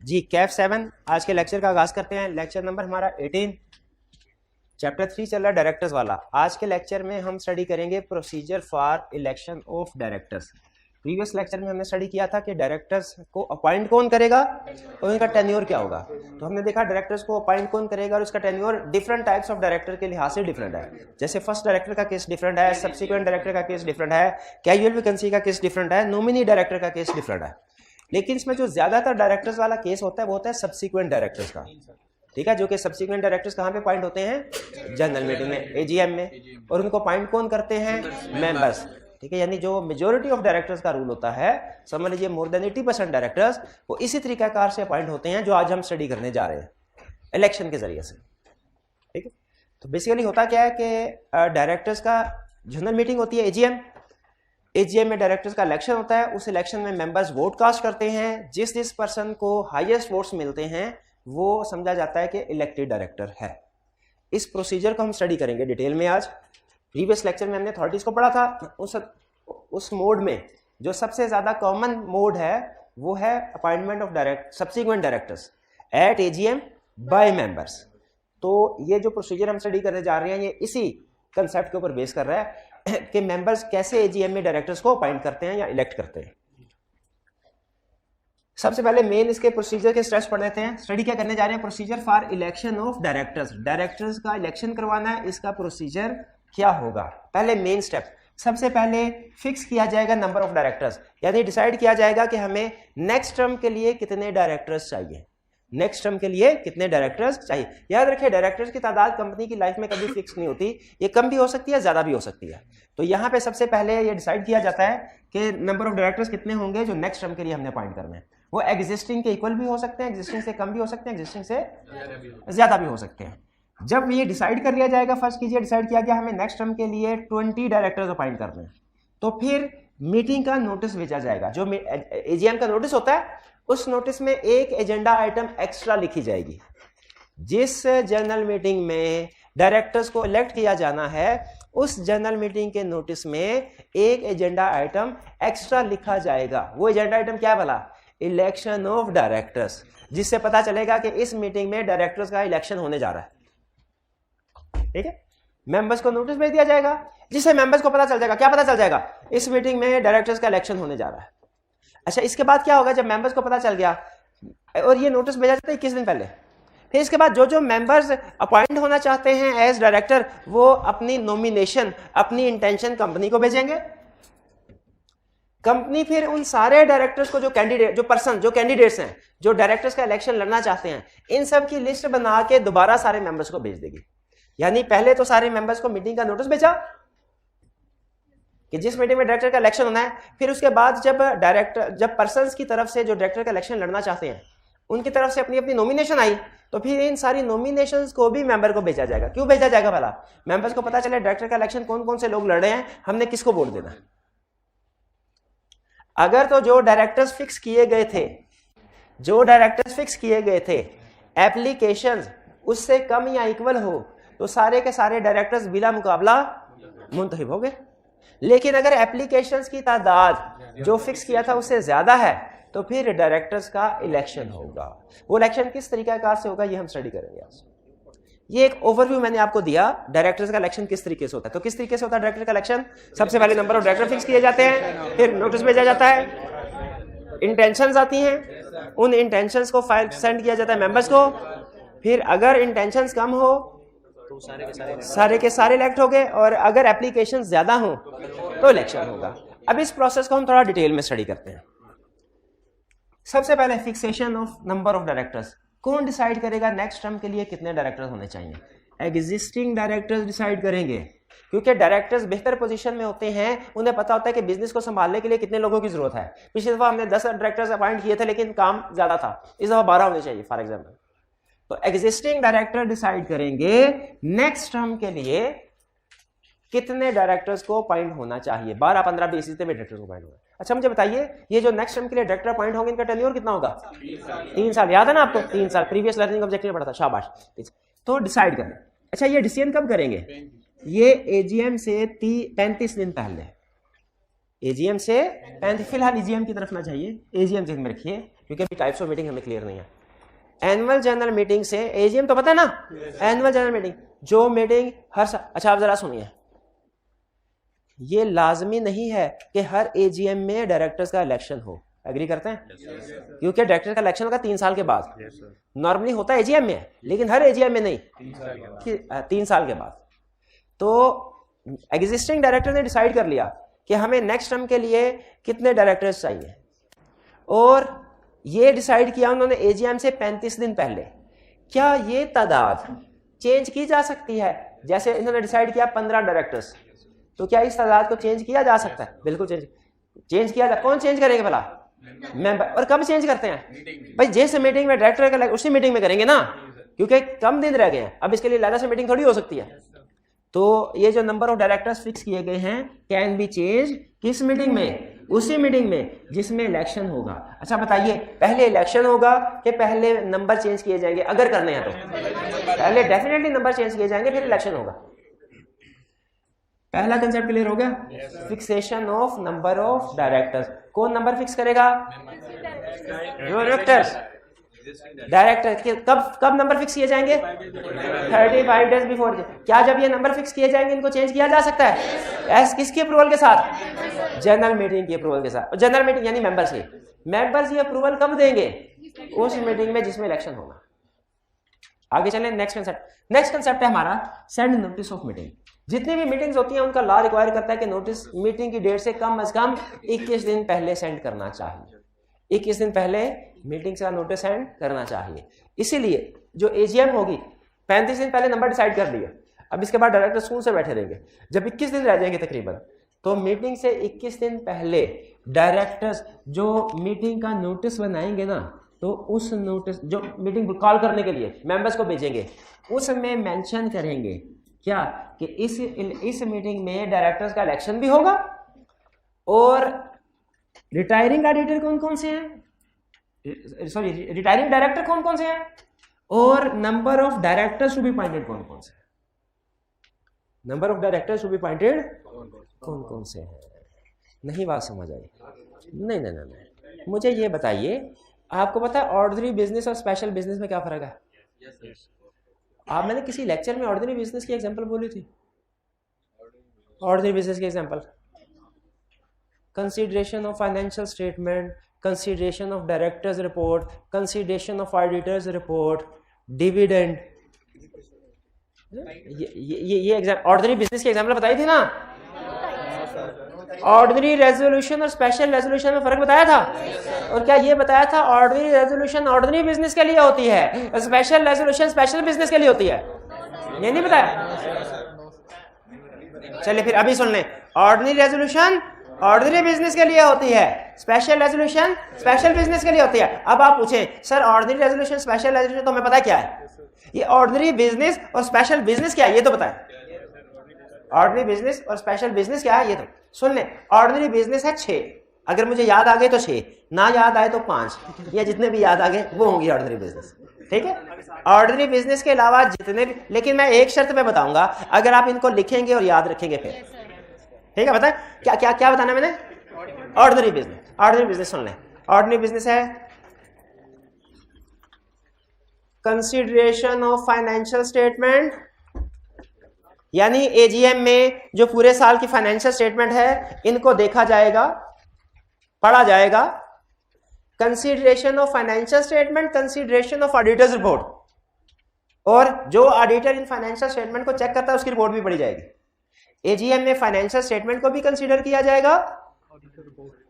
जी कैफ 7 आज के लेक्चर का आगाज करते हैं। लेक्चर नंबर हमारा 18, चैप्टर 3 चल रहा है डायरेक्टर्स वाला। आज के लेक्चर में हम स्टडी करेंगे procedure for election of directors. Previous lecture में हमने स्टडी किया था कि डायरेक्टर्स को अपॉइंट कौन करेगा और उनका टेन्योर क्या होगा। तो हमने देखा डायरेक्टर्स को अपॉइंट कौन करेगा और उसका tenure different types of director के लिहाज से डिफरेंट है। जैसे फर्स्ट डायरेक्टर का केस डिफरेंट है, सब्सिक्वेंट डायरेक्टर का केस डिफरेंट है, कैजुअल वैकेंसी का केस डिफरेंट है, नॉमिनी डायरेक्टर का केस डिफरेंट है। लेकिन इसमें जो ज्यादातर डायरेक्टर्स वाला केस होता है वो होता है सब्सिक्वेंट डायरेक्टर्स का, ठीक है। जो कि सब्सिक्वेंट डायरेक्टर्स कहाँ पे अपॉइंट होते हैं? जनरल मीटिंग में, एजीएम में। और उनको अपॉइंट कौन करते हैं? मेंबर्स, ठीक है। यानी जो मेजोरिटी ऑफ डायरेक्टर्स का रूल होता है, समझ लीजिए मोर देन 80% डायरेक्टर्स वो इसी तरीकाकार से अपॉइंट होते हैं जो आज हम स्टडी करने जा रहे हैं, इलेक्शन के जरिए से, ठीक है। तो बेसिकली होता क्या है कि डायरेक्टर्स का जनरल मीटिंग होती है, एजीएम। एजीएम में डायरेक्टर्स का इलेक्शन होता है। उस इलेक्शन में मेंबर्स वोट कास्ट करते हैं। जिस पर्सन को हाईएस्ट वोट्स मिलते हैं वो समझा जाता है कि इलेक्टेड डायरेक्टर है। इस प्रोसीजर को हम स्टडी करेंगे डिटेल में आज। प्रीवियस लेक्चर में हमने अथॉरिटीज को पढ़ा था। उस मोड में जो सबसे ज्यादा कॉमन मोड है वो है appointment of subsequent directors at AGM by members. तो ये जो प्रोसीजर हम स्टडी करने जा रहे हैं ये इसी कंसेप्ट के ऊपर बेस कर रहा है कि मेंबर्स कैसे एजीएम में डायरेक्टर्स को अपॉइंट करते हैं या इलेक्ट करते हैं। सबसे पहले मेन इसके प्रोसीजर के स्टेप्स पढ़ लेते हैं। स्टडी क्या करने जा रहे हैं? Procedure for election of directors. Directors का इलेक्शन करवाना है, इसका प्रोसीजर क्या होगा? पहले मेन स्टेप, सबसे पहले फिक्स किया जाएगा नंबर ऑफ डायरेक्टर्स, यानी डिसाइड किया जाएगा कि हमें नेक्स्ट टर्म के लिए कितने डायरेक्टर्स चाहिए। नेक्स्ट टर्म के लिए कितने डायरेक्टर्स चाहिए। याद रखिए डायरेक्टर्स की तादाद कंपनी की लाइफ में कभी फिक्स नहीं होती, ये कम भी हो सकती है, ज्यादा भी हो सकती है। तो यहाँ पे सबसे पहले ये डिसाइड किया जाता है कि नंबर ऑफ डायरेक्टर्स कितने होंगे जो नेक्स्ट टर्म के लिए हमने अपॉइंट करने हैं। वो एग्जिस्टिंग के इक्वल भी हो सकते हैं, एग्जिस्टिंग से कम भी हो सकते हैं, एग्जिस्टिंग से ज्यादा भी हो सकते हैं। जब ये डिसाइड कर लिया जाएगा, फर्स्ट कीजिए डिसाइड किया गया हमें नेक्स्ट टर्म के लिए 20 डायरेक्टर्स अपॉइंट करने हैं, तो फिर मीटिंग का नोटिस भेजा जाएगा। जो एजीएम का नोटिस होता है उस नोटिस में एक एजेंडा आइटम एक्स्ट्रा लिखी जाएगी। जिस जनरल मीटिंग में डायरेक्टर्स को इलेक्ट किया जाना है उस जनरल मीटिंग के नोटिस में एक एजेंडा आइटम एक्स्ट्रा लिखा जाएगा। वो एजेंडा आइटम क्या भला? इलेक्शन ऑफ डायरेक्टर्स, जिससे पता चलेगा कि इस मीटिंग में डायरेक्टर्स का इलेक्शन होने जा रहा है, ठीक है। मेंबर्स को नोटिस भेज दिया जाएगा जिससे मेंबर्स को पता चल जाएगा। क्या पता चल जाएगा? इस मीटिंग में डायरेक्टर्स का इलेक्शन होने जा रहा है। अच्छा, इसके बाद क्या होगा? जब मेंबर्स को पता चल गया और ये नोटिस भेजा जाता है 21 दिन पहले, फिर इसके बाद जो मेंबर्स अपॉइंट होना चाहते हैं एज डायरेक्टर वो अपनी नॉमिनेशन, अपनी इंटेंशन कंपनी को भेजेंगे। कंपनी फिर उन सारे डायरेक्टर्स को जो कैंडिडेट्स हैं, जो डायरेक्टर्स का इलेक्शन लड़ना चाहते हैं, इन सब की लिस्ट बना के दोबारा सारे मेंबर्स को भेज देगी। यानी पहले तो सारे मेंबर्स को मीटिंग का नोटिस भेजा कि जिस मीटिंग में डायरेक्टर का इलेक्शन होना है, फिर उसके बाद जब पर्सन्स की तरफ से जो डायरेक्टर का इलेक्शन लड़ना चाहते हैं उनकी तरफ से अपनी अपनी नॉमिनेशन आई, तो फिर इन सारी नॉमिनेशंस को भी मेंबर को भेजा जाएगा। क्यों भेजा जाएगा भला? मेंबर्स को पता चले डायरेक्टर का इलेक्शन कौन कौन से लोग लड़ रहे हैं, हमने किसको वोट देना। अगर तो जो डायरेक्टर्स फिक्स किए गए थे एप्लीकेशन उससे कम या इक्वल हो तो सारे के सारे डायरेक्टर्स बिला मुकाबला मुंतखब हो गए। लेकिन अगर एप्लीकेशंस की तादाद जो फिक्स किया था उससे ज्यादा है तो फिर डायरेक्टर्स का इलेक्शन होगा। वो इलेक्शन किस तरीकाकार से होगा ये हम स्टडी करेंगे आज। ये एक ओवरव्यू मैंने आपको दिया डायरेक्टर्स का इलेक्शन किस तरीके से होता है। तो किस तरीके से होता है डायरेक्टर का इलेक्शन? सबसे पहले नंबर ऑफ डायरेक्टर फिक्स किए जाते हैं, फिर नोटिस भेजा जाता है, इंटेंशंस आती हैं, उन इंटेंशंस को फाइल सेंड किया जाता है मेंबर्स को। फिर अगर इंटेंशंस कम हो तो सारे के सारे इलेक्ट हो गए, और अगर एप्लीकेशन ज्यादा हो तो इलेक्शन होगा। अब इस प्रोसेस को हम थोड़ा डिटेल में स्टडी करते हैं। सबसे पहले fixation of number of directors. कौन डिसाइड करेगा नेक्स्ट टर्म के लिए कितने डायरेक्टर्स होने चाहिए? एग्जिस्टिंग डायरेक्टर्स डिसाइड करेंगे, क्योंकि डायरेक्टर्स बेहतर पोजीशन में होते हैं, उन्हें पता होता है कि बिजनेस को संभालने के लिए कितने लोगों की जरूरत है। पिछली दफा हमने 10 डायरेक्टर्स अपॉइंट किए थे लेकिन काम ज्यादा था, इस दफा 12 होने चाहिए फॉर एग्जाम्पल। तो एग्जिस्टिंग डायरेक्टर डिसाइड करेंगे नेक्स्ट टर्म के लिए कितने डायरेक्टर्स को अपॉइंट होना चाहिए। 12, 15, 20 इतने डायरेक्टर्स को अपॉइंट होगा। अच्छा मुझे बताइए ये जो नेक्स्ट टर्म के लिए डायरेक्टर अपॉइंट होंगे इनका टेन्योर कितना होगा? 3 साल। याद है ना आपको? 3 साल प्रीवियस लर्निंग ऑब्जेक्टिव में पढ़ा था, शाबाश। तो डिसाइड करें। अच्छा ये डिसीजन कब करेंगे? ये एजीएम से 35 दिन पहले। एजीएम से 35, फिलहाल एजीएम की तरफ ना चाहिए, एजीएम से में रखिए क्योंकि अभी टाइप्स ऑफ मीटिंग हमें क्लियर नहीं है। एनुअल जनरल मीटिंग से, एजीएम तो पता है ना, एनुअल जनरल मीटिंग जो मीटिंग हर साल, अच्छा आप जरा सुनिए, ये लाजमी नहीं है कि हर एजीएम में डायरेक्टर्स का इलेक्शन हो, एग्री करते हैं? क्योंकि डायरेक्टर का इलेक्शन होगा 3 साल के बाद, नॉर्मली होता है एजीएम में, लेकिन हर एजीएम में नहीं, 3 साल के बाद। तो एग्जिस्टिंग डायरेक्टर ने डिसाइड कर लिया कि हमें नेक्स्ट टर्म के लिए कितने डायरेक्टर्स चाहिए, और ये डिसाइड किया उन्होंने एजीएम से 35 दिन पहले। क्या ये तादाद चेंज की जा सकती है? जैसे इन्होंने डिसाइड किया 15 डायरेक्टर्स, तो क्या इस तादाद को चेंज किया जा सकता है? बिल्कुल चेंज किया जा। कौन चेंज करेंगे भला? मेंबर। और कब चेंज करते हैं भाई? जैसे मीटिंग में डायरेक्टर का उसी मीटिंग में करेंगे ना, क्योंकि कम दिन रह गए हैं, अब इसके लिए लादा से मीटिंग थोड़ी हो सकती है। तो ये जो नंबर ऑफ डायरेक्टर्स फिक्स किए गए हैं कैन बी चेंज किस मीटिंग में? उसी मीटिंग में जिसमें इलेक्शन होगा। अच्छा बताइए, पहले इलेक्शन होगा कि पहले नंबर चेंज किए जाएंगे? अगर करने हैं तो पहले डेफिनेटली नंबर चेंज किए जाएंगे, फिर इलेक्शन होगा। पहला कंसेप्ट क्लियर हो गया? Fixation of number of directors. कौन नंबर फिक्स करेगा? डायरेक्टर्स। डायरेक्टर कब नंबर फिक्स किए जाएंगे? 35 डेज बिफोर। क्या जब ये नंबर फिक्स किए जाएंगे इनको चेंज किया जा सकता है? किसकी अप्रूवल के साथ? जनरल मीटिंग की अप्रूवल के साथ। जनरल मीटिंग यानी मेंबर्स की। मेंबर्स ये अप्रूवल कब देंगे? उस मीटिंग में जिसमें इलेक्शन होगा। आगे चलें, नेक्स्ट कंसेप्ट। नेक्स्ट कंसेप्ट है हमारा सेंड नोटिस ऑफ मीटिंग। जितनी भी मीटिंग्स होती हैं उनका लॉ रिक्वायर करता है कि नोटिस मीटिंग की डेट से कम 21 दिन पहले सेंड करना चाहिए। 21 दिन पहले मीटिंग का नोटिस सेंड करना चाहिए। इसीलिए जो एजीएम होगी 35 दिन पहले नंबर डिसाइड कर लिया, अब इसके बाद डायरेक्टर स्कूल से बैठे रहेंगे। जब 21 दिन रह जाएंगे तकरीबन, तो मीटिंग से 21 दिन पहले डायरेक्टर्स जो मीटिंग का नोटिस बनाएंगे ना, तो उस नोटिस जो मीटिंग कॉल करने के लिए मेंबर्स को भेजेंगे, उसमें मेंशन करेंगे क्या कि इस मीटिंग में डायरेक्टर्स का इलेक्शन भी होगा, और रिटायरिंग ऑडिटर कौन कौन से हैं, सॉरी रिटायरिंग डायरेक्टर कौन कौन से हैं, और number of directors to be appointed कौन कौन से हैं। Number of directors to be appointed कौन कौन से हैं। नहीं बात समझ आई? नहीं, मुझे ये बताइए, आपको पता है ऑर्डिनरी बिजनेस और स्पेशल बिजनेस में क्या फर्क है? आप मैंने किसी लेक्चर में ऑर्डिनरी बिजनेस की एग्जांपल बोली थी। ऑर्डिनरी बिजनेस की example, consideration of financial statement, consideration of directors report, consideration of auditors report, dividend. ये एग्जाम ऑर्डिनरी बिजनेस की एग्जांपल बताई थी ना। ऑर्डिनरी रेजोल्यूशन और स्पेशल रेजोल्यूशन में फर्क बताया था, और क्या ये बताया था ऑर्डिनरी रेजोल्यूशन ऑर्डिनरी बिजनेस के लिए होती है, स्पेशल रेजोल्यूशन स्पेशल बिजनेस के लिए होती है? ये नहीं बताया? चलिए फिर अभी सुन लें। ऑर्डिनरी रेजोल्यूशन ऑर्डिनरी बिजनेस के लिए होती है, स्पेशल रेजोल्यूशन स्पेशल बिजनेस के लिए होती है। अब आप पूछें sir ordinary resolution special resolution तो हमें पता क्या है, ये ऑर्डिनरी बिजनेस और स्पेशल बिजनेस क्या है ये तो बताएं। ऑर्डिनरी बिजनेस और स्पेशल बिजनेस क्या है ये तो सुन लें। ऑर्डिनरी बिजनेस है 6, अगर मुझे याद आ गए तो 6, ना याद आए तो 5, या जितने भी याद आ गए वो होंगी ऑर्डिनरी बिजनेस। ठीक है, ऑर्डिनरी बिजनेस के अलावा जितने भी, लेकिन मैं एक शर्त पे बताऊंगा, अगर आप इनको लिखेंगे और याद रखेंगे फिर। ठीक है, बताएं क्या क्या क्या बताना मैंने? Ordinary business. ऑर्डिनरी बिजनेस सुन लें। ऑर्डिनरी बिजनेस है कंसीडरेशन ऑफ फाइनेंशियल स्टेटमेंट, यानी एजीएम में जो पूरे साल की फाइनेंशियल स्टेटमेंट है इनको देखा जाएगा, पढ़ा जाएगा। Consideration of financial statement, consideration of auditors report, और जो ऑडिटर इन फाइनेंशियल स्टेटमेंट को चेक करता है उसकी रिपोर्ट भी पढ़ी जाएगी। एजीएम में फाइनेंशियल स्टेटमेंट को भी कंसीडर किया जाएगा।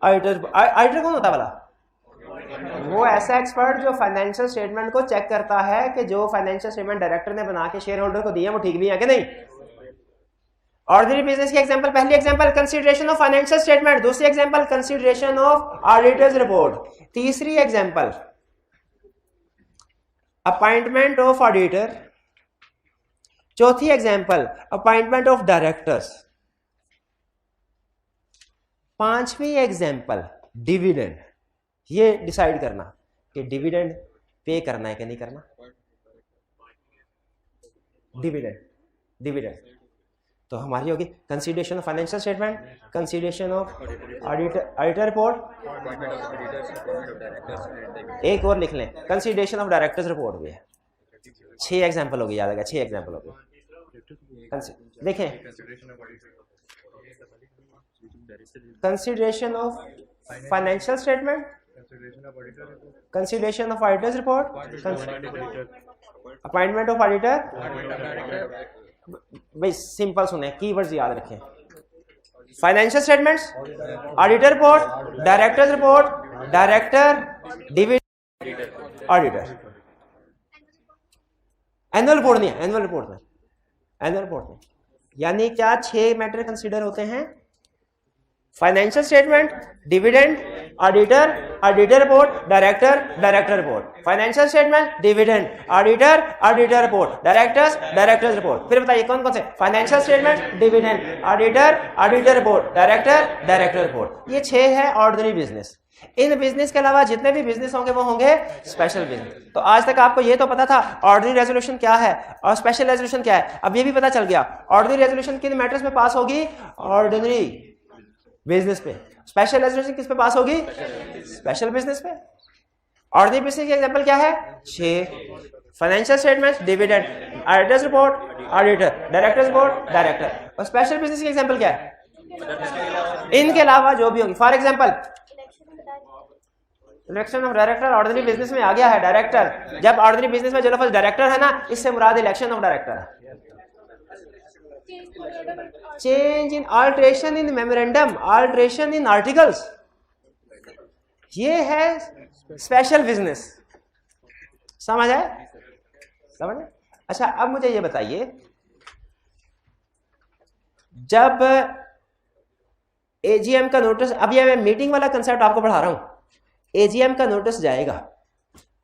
ऑडिटर कौन होता है वाला? वो ऐसा एक्सपर्ट जो फाइनेंशियल स्टेटमेंट को चेक करता है कि जो फाइनेंशियल स्टेटमेंट डायरेक्टर ने बना के शेयर होल्डर को दिए वो ठीक भी है कि नहीं। ऑर्डिनरी बिजनेस की एग्जांपल, पहली example consideration of financial statement, दूसरी example consideration of auditors report, तीसरी एग्जांपल अपॉइंटमेंट ऑफ ऑडिटर, चौथी एग्जांपल अपॉइंटमेंट ऑफ डायरेक्टर्स, पांचवी एग्जांपल डिविडेंड। ये डिसाइड करना कि डिविडेंड पे करना है कि नहीं करना। डिविडेंड तो हमारी होगी consideration of financial statement, consideration of auditor report, एक और लिख लें कंसीडरेशन ऑफ डायरेक्टर्स रिपोर्ट भी है। 6 एग्जाम्पल हो गए, याद आएगा 6 एग्जाम्पल हो गए। देखें consideration of financial statement, consideration of auditors report, appointment of auditor. भाई सिंपल सुने, कीवर्ड्स याद रखें। Financial statements, auditor report, directors report, director, dividend, auditor. Annual report नहीं है, एनुअल रिपोर्ट में यानी क्या 6 मैटर कंसीडर होते हैं? Financial statement, dividend, auditor, auditor report, director, director report. Financial statement, dividend, auditor, auditor report, directors, directors report. फिर बताइए कौन कौन से? Financial statement, dividend, auditor, auditor report, director, director report. ये 6 है ऑर्डिनरी बिजनेस। इन बिजनेस के अलावा जितने भी बिजनेस होंगे वो होंगे स्पेशल बिजनेस। तो आज तक आपको ये तो पता था ऑर्डिनरी रेजोल्यूशन क्या है और स्पेशल रेजोल्यूशन क्या है। अब ये भी पता चल गया ऑर्डिनरी रेजोल्यूशन किन मैटर्स में पास होगी? ऑर्डिनरी बिजनेस पे। स्पेशल रेजोल्यूशन किस पे पास होगी? स्पेशल बिजनेस पे। ऑर्डिनरी बिजनेस की एग्जांपल क्या है? 6 financial statements, dividend, auditors report, auditor, directors report, director. और स्पेशल बिजनेस की एग्जांपल क्या है? इनके अलावा जो भी होगी। For example election of director ordinary business में आ गया है। डायरेक्टर, जब ऑर्डिनरी बिजनेस में जो लफ्ज डायरेक्टर है ना, इससे मुराद इलेक्शन ऑफ डायरेक्टर है। Change in, alteration in memorandum, alteration in articles, ये है स्पेशल बिजनेस। समझ आए? समझ आए? अच्छा अब मुझे ये बताइए, जब एजीएम का नोटिस, अब ये मैं मीटिंग वाला कंसेप्ट आपको पढ़ा रहा हूं। एजीएम का नोटिस जाएगा,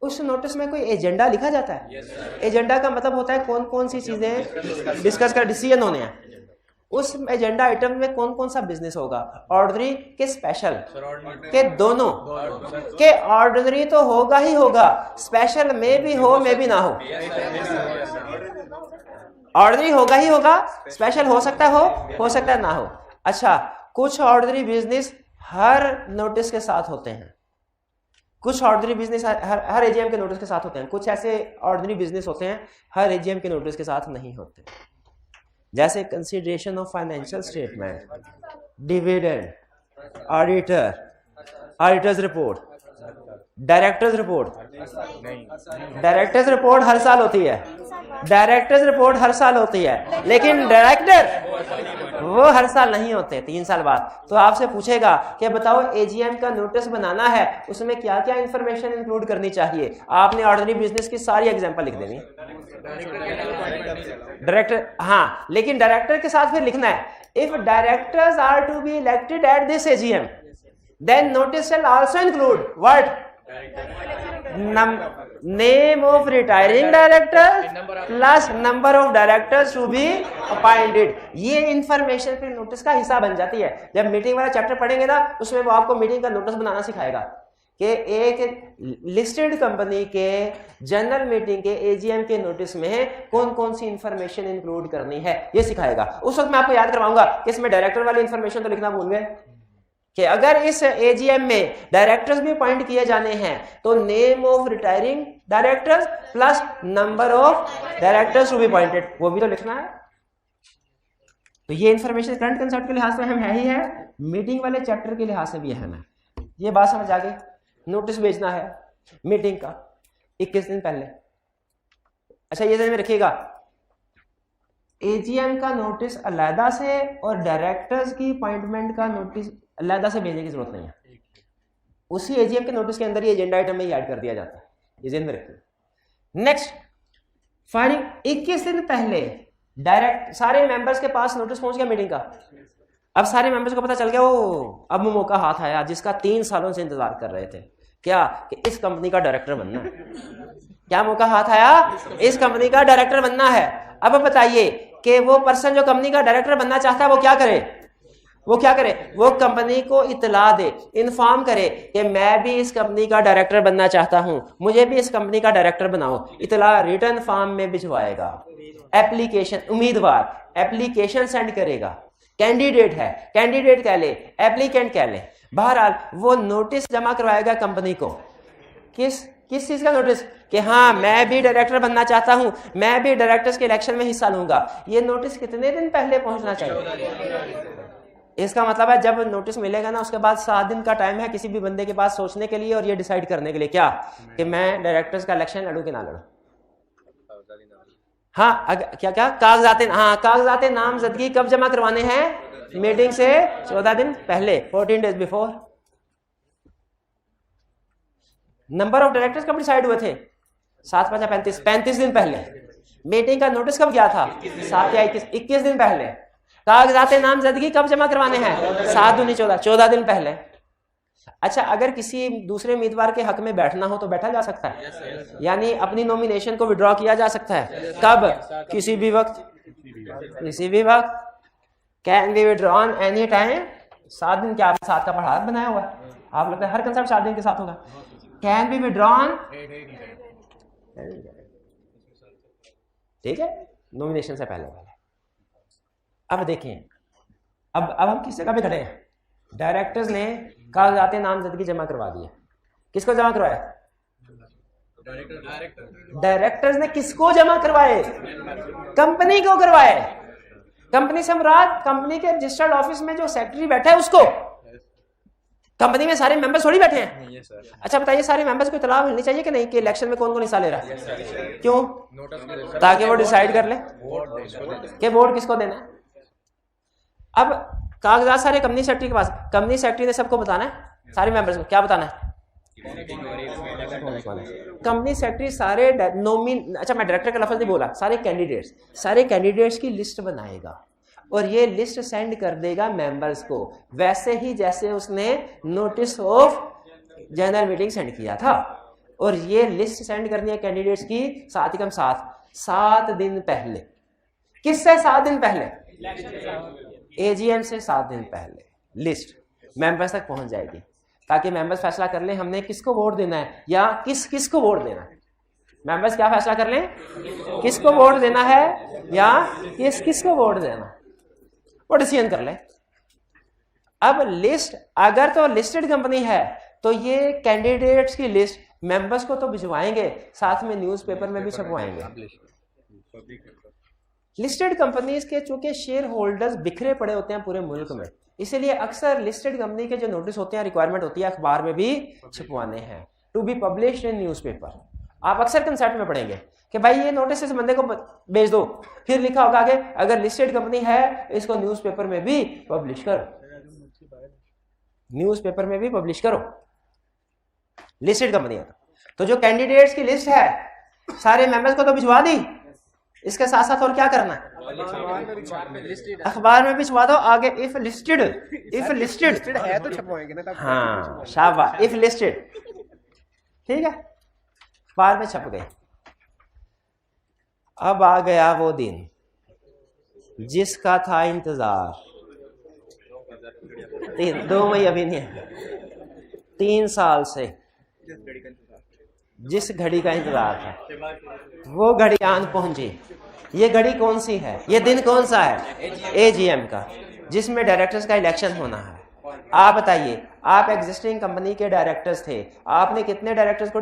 उस नोटिस में कोई एजेंडा लिखा जाता है? एजेंडा का मतलब होता है कौन कौन सी चीजें डिस्कस कर, डिसीजन होने हैं। उस एजेंडा आइटम में कौन कौन सा बिजनेस होगा? ऑर्डिनरी के स्पेशल के दोनों के। ऑर्डिनरी तो होगा ही होगा, स्पेशल में भी हो में भी ना हो। ऑर्डिनरी होगा ही होगा, स्पेशल हो सकता है ना हो। अच्छा, कुछ ऑर्डिनरी बिजनेस हर नोटिस के साथ होते हैं, कुछ ऑर्डिनरी बिजनेस हर एजीएम के नोटिस के साथ होते हैं। कुछ ऐसे ऑर्डिनरी बिजनेस होते हैं हर एजीएम के नोटिस के साथ नहीं होते। जैसे consideration of financial statement, dividend, auditor, auditors report, directors report. Directors report हर साल होती है, डायरेक्टर्स रिपोर्ट हर साल होती है, लेकिन डायरेक्टर वो हर साल नहीं होते, 3 साल बाद। तो आपसे पूछेगा कि बताओ एजीएम का नोटिस बनाना है, उसमें क्या क्या इंफॉर्मेशन इंक्लूड करनी चाहिए? आपने ऑर्डिनरी बिजनेस की सारी एग्जांपल लिख देनी। डायरेक्टर, हाँ, लेकिन डायरेक्टर के साथ फिर लिखना है if directors are to be elected at this AGM then notice shall also include what? Name of retiring director plus number of directors to be appointed. ये इंफॉर्मेशन फिर नोटिस का हिस्सा बन जाती है। जब मीटिंग वाला चैप्टर पढ़ेंगे ना, उसमें वो आपको मीटिंग का नोटिस बनाना सिखाएगा कि एक लिस्टेड कंपनी के जनरल मीटिंग के एजीएम के नोटिस में कौन कौन सी इंफॉर्मेशन इंक्लूड करनी है, ये सिखाएगा। उस वक्त मैं आपको याद करवाऊंगा कि इसमें डायरेक्टर वाली इंफॉर्मेशन तो लिखना भूल गए कि अगर इस एजीएम में डायरेक्टर्स भी अपॉइंट किए जाने हैं तो name of retiring directors plus number of directors to be appointed, वो भी तो लिखना है। तो ये इंफॉर्मेशन करंट कंसेप्ट के लिहाज से अहम है ही है, मीटिंग वाले चैप्टर के लिहाज से भी अहम है। ये बात समझ आ गई? नोटिस भेजना है मीटिंग का 21 दिन पहले। अच्छा ये ध्यान में रखिएगा, एजीएम का नोटिस अलहदा से और डायरेक्टर्स की अपॉइंटमेंट का नोटिस अलहदा से भेजने की जरूरत नहीं है। उसी एजीएम के नोटिस के अंदर ही एजेंडा आइटम में ही ऐड कर दिया जाता है, ये ध्यान में रखिए। नेक्स्ट, फाइनल 21 दिन पहले डायरेक्ट सारे मेंबर्स के पास नोटिस पहुंच गया मीटिंग का। अब सारे मेंबर्स को पता चल गया, वो अब मौका हाथ आया जिसका 3 सालों से इंतजार कर रहे थे, क्या कि इस कंपनी का डायरेक्टर बनना है। क्या मौका हाथ आया? इस कंपनी का डायरेक्टर बनना है। अब बताइए कि वो पर्सन जो कंपनी का डायरेक्टर बनना चाहता है वो क्या करे? वो क्या करे, वो कंपनी को इतला दे, इन्फॉर्म करे कि मैं भी इस कंपनी का डायरेक्टर बनना चाहता हूं, मुझे भी इस कंपनी का डायरेक्टर बनाओ। इतला रिटर्न फॉर्म में भिजवाएगा। एप्लीकेशन, उम्मीदवार एप्लीकेशन सेंड करेगा। कैंडिडेट है, कैंडिडेट कह ले, एप्लीकेंट कह ले, बहरहाल वो नोटिस जमा करवाएगा कंपनी को। किस चीज का नोटिस? कि हाँ मैं भी डायरेक्टर बनना चाहता हूं, मैं भी डायरेक्टर्स के इलेक्शन में हिस्सा लूंगा। ये नोटिस कितने दिन पहले पहुंचना चाहिए? इसका मतलब है जब नोटिस मिलेगा ना उसके बाद 7 दिन का टाइम है किसी भी बंदे के पास सोचने के लिए और ये डिसाइड करने के लिए क्या कि मैं डायरेक्टर्स का इलेक्शन लड़ू कि ना लड़ू। हाँ क्या कागजात, हाँ कागजात नामजदगी कब जमा करवाने हैं? मीटिंग से 14 दिन पहले, 14 days before. Number of directors कब डिसाइड हुए थे? 7 5 35, 35 दिन पहले। मीटिंग का नोटिस कब गया था? 7 या 21 दिन पहले। कागजात नामजदगी कब जमा करवाने हैं? 7 दूनी 14, 14 दिन पहले। अच्छा, अगर किसी दूसरे उम्मीदवार के हक में बैठना हो तो बैठा जा सकता है, यानी अपनी नॉमिनेशन को विड्रॉ किया जा सकता है। कब? किसी भी वक्त, किसी भी वक्त। Can be withdrawn any time. 7 दिन क्या आपने 7 का पहाड़ बनाया हुआ है? आप लगता है हर कंसेप्ट 7 दिन के साथ होगा। कैन बी विड्रॉन, ठीक है, नॉमिनेशन से पहले। अब देखिए, अब हम किस जगह पे खड़े हैं? डायरेक्टर्स ने कागजात नामजदगी जमा करवा दी है। किसको जमा करवाया? डायरेक्टर्स ने किसको जमा करवाए? कंपनी को करवाए। कंपनी से मुराद कंपनी के रजिस्टर्ड ऑफिस में जो सेक्रेटरी बैठा है उसको। कंपनी में सारे मेंबर्स थोड़ी बैठे हैं। अच्छा बताइए, सारे मेंबर्स को इतला मिलनी चाहिए कि नहीं कि इलेक्शन में कौन कौन हिस्सा ले रहा है? क्यों? ताकि वो डिसाइड कर ले कि वोट किसको देना है। अब कागजात सारे कंपनी सेक्रेटरी के पास, कंपनी सेक्रेटरी ने सबको बताना है, सारे मेंबर्स को क्या बताना है? कंपनी सेक्रेटरी सारे अच्छा मैं डायरेक्टर का लफ्ज नहीं बोला, सारे कैंडिडेट्स की लिस्ट बनाएगा और ये लिस्ट सेंड कर देगा मेंबर्स को, वैसे ही जैसे उसने notice of general meeting send किया था। और ये लिस्ट सेंड करनी है कैंडिडेट्स की साथ ही कम 7 दिन पहले। किससे 7 दिन पहले? एजीएम से 7 दिन पहले लिस्ट मेंबर्स तक पहुंच जाएगी, ताकि मेंबर्स फैसला कर लें हमने किसको वोट देना है या किसको वोट देना है। मेंबर्स क्या फैसला कर लें? किसको वोट देना है या किसको वोट देना है, वो डिसीजन कर ले। अब लिस्ट, अगर तो लिस्टेड कंपनी है तो ये कैंडिडेट्स की लिस्ट मेंबर्स को तो भिजवाएंगे, साथ में न्यूज़पेपर में भी छपवाएंगे। लिस्टेड कंपनीज के चूंकि शेयर होल्डर्स बिखरे पड़े होते हैं पूरे मुल्क में, इसलिए अक्सर लिस्टेड कंपनी के जो नोटिस होते हैं, रिक्वायरमेंट होती है अखबार में भी छपवाने हैं, to be published in newspaper. आप अक्सर कंसेप्ट में पढ़ेंगे कि भाई ये नोटिस इस बंदे को भेज दो, फिर लिखा होगा आगे अगर लिस्टेड कंपनी है इसको न्यूज़पेपर में भी पब्लिश करो, न्यूज़पेपर में भी पब्लिश करो। लिस्टेड कंपनी है तो जो कैंडिडेट्स की लिस्ट है सारे मेंबर्स को तो भिजवा दी, इसके साथ साथ और क्या करना है? अखबार में भी छपवा दो आगे। इफ लिस्टेड है तो छपवाएंगे ना। हाँ शाबाश, इफ लिस्टेड, ठीक है, अखबार में छप गए। अब आ गया वो दिन जिसका था इंतजार। 2 मई अभी नहीं है, 3 साल से जिस घड़ी का इंतजार था वो घड़ी आन पहुंची। ये घड़ी कौन सी है? ये दिन कौन सा है? एजीएम का, जिसमें डायरेक्टर्स का इलेक्शन होना है। आप बताइए, आप एग्जिस्टिंग कंपनी के डायरेक्टर्स थे, आपने कितने डायरेक्टर्स को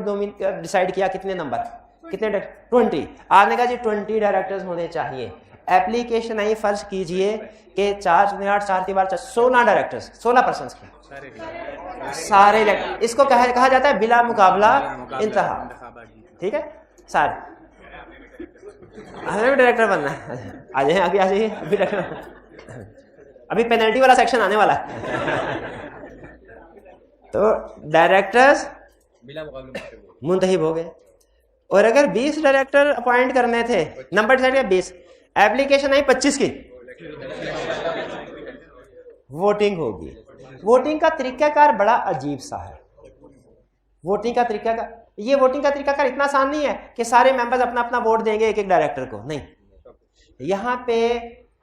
डिसाइड किया? कितने नंबर? कितने? 20। आपने कहा जी 20 डायरेक्टर्स होने चाहिए। एप्लीकेशन आई, फर्ज कीजिए कि 4 4 16 डायरेक्टर्स, 16 पर्सन की सारे इसको कहा जाता है बिला मुकाबला इंतहा, ठीक है। सारे हमें भी डायरेक्टर बनना है, आ जाइए आगे, आ जाइए। अभी पेनल्टी वाला सेक्शन आने वाला है। तो डायरेक्टर्स मुंतहिब हो गए, और अगर 20 डायरेक्टर अपॉइंट करने थे, नंबर डिसाइड किया 20, एप्लीकेशन आई 25 की, वोटिंग होगी। वोटिंग का तरीकाकार बड़ा अजीब सा है। वोटिंग का तरीकाकार इतना आसान नहीं है कि सारे मेंबर्स अपना अपना वोट देंगे एक एक डायरेक्टर को, नहीं। यहाँ पे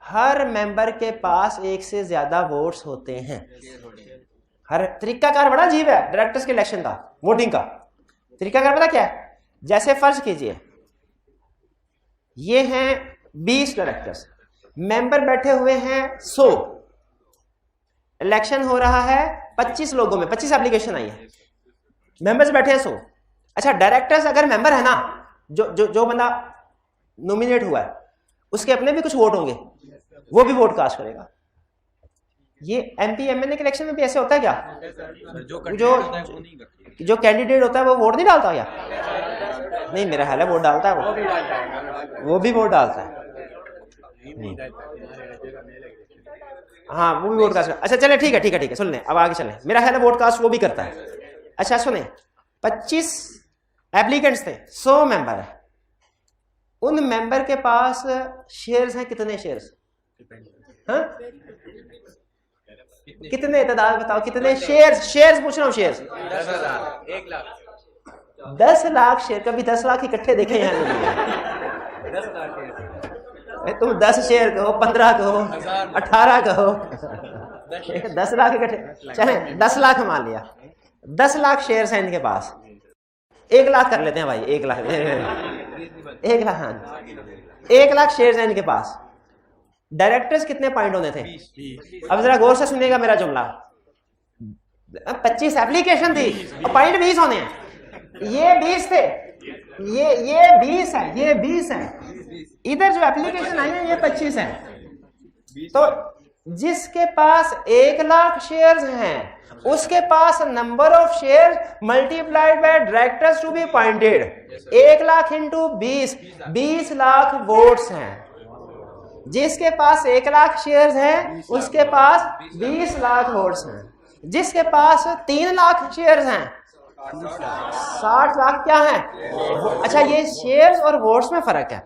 हर मेंबर के पास एक से ज्यादा वोट्स होते हैं। हर तरीकाकार बड़ा अजीब है डायरेक्टर्स के इलेक्शन का, वोटिंग का तरीकाकार पता क्या है? जैसे फर्ज कीजिए ये हैं 20 डायरेक्टर्स, मेंबर बैठे हुए हैं 100, इलेक्शन हो रहा है 25 लोगों में, 25 एप्लीकेशन आई है, मेंबर्स बैठे हैं 100। अच्छा, डायरेक्टर्स अगर मेंबर है ना, जो बंदा नॉमिनेट हुआ है उसके अपने भी कुछ वोट होंगे, वो भी वोट कास्ट करेगा। ये एमपी एमएलए के इलेक्शन में भी ऐसे होता है क्या? जो कैंडिडेट होता है वो वोट नहीं डालता क्या? नहीं, मेरा ख्याल है वोट डालता है, वो भी वोट डालता है। हाँ, वो भी वोट कास्ट। अच्छा चले, ठीक है, सुन लें, अब आगे चलें। मेरा ख्याल है वोट कास्ट वो भी करता है। अच्छा सुने, 25 एप्लीकेंट्स थे, 100 मेंबर है, उन मेंबर के पास शेयर्स हैं कितने शेयर्स? हाँ, कितने तादाद बताओ, कितने शेयर्स पूछ रहा हूँ, शेयर्स 10 लाख शेयर। कभी 10 लाख इकट्ठे देखे यहाँ? तुम 10 शेयर कहो, 15 कहो, 18 कहो, 10 लाख इकट्ठे, चले 10 लाख मान लिया, 10 लाख शेयर्स हैं इनके पास। 1 लाख कर लेते हैं भाई, 1 लाख, 1 लाख, हाँ 1 लाख शेयर्स हैं इनके पास। डायरेक्टर्स कितने पॉइंट होने थे? अब जरा गौर से सुनिएगा मेरा जुमला। 25 एप्लीकेशन थी और पॉइंट 20 होने हैं। ये 20 थे, ये 20 है, ये 20 है, इधर जो एप्लीकेशन आई है ये 25 है। तो जिसके पास 1 लाख शेयर्स हैं उसके पास number of share multiplied by directors to be appointed 1 lakh into 20 lakh votes हैं। जिसके पास 1 लाख शेयर्स हैं उसके पास 20 लाख वोट्स हैं। जिसके पास 3 लाख शेयर्स हैं 60 लाख क्या है? अच्छा, ये शेयर्स और वोट्स में फर्क है,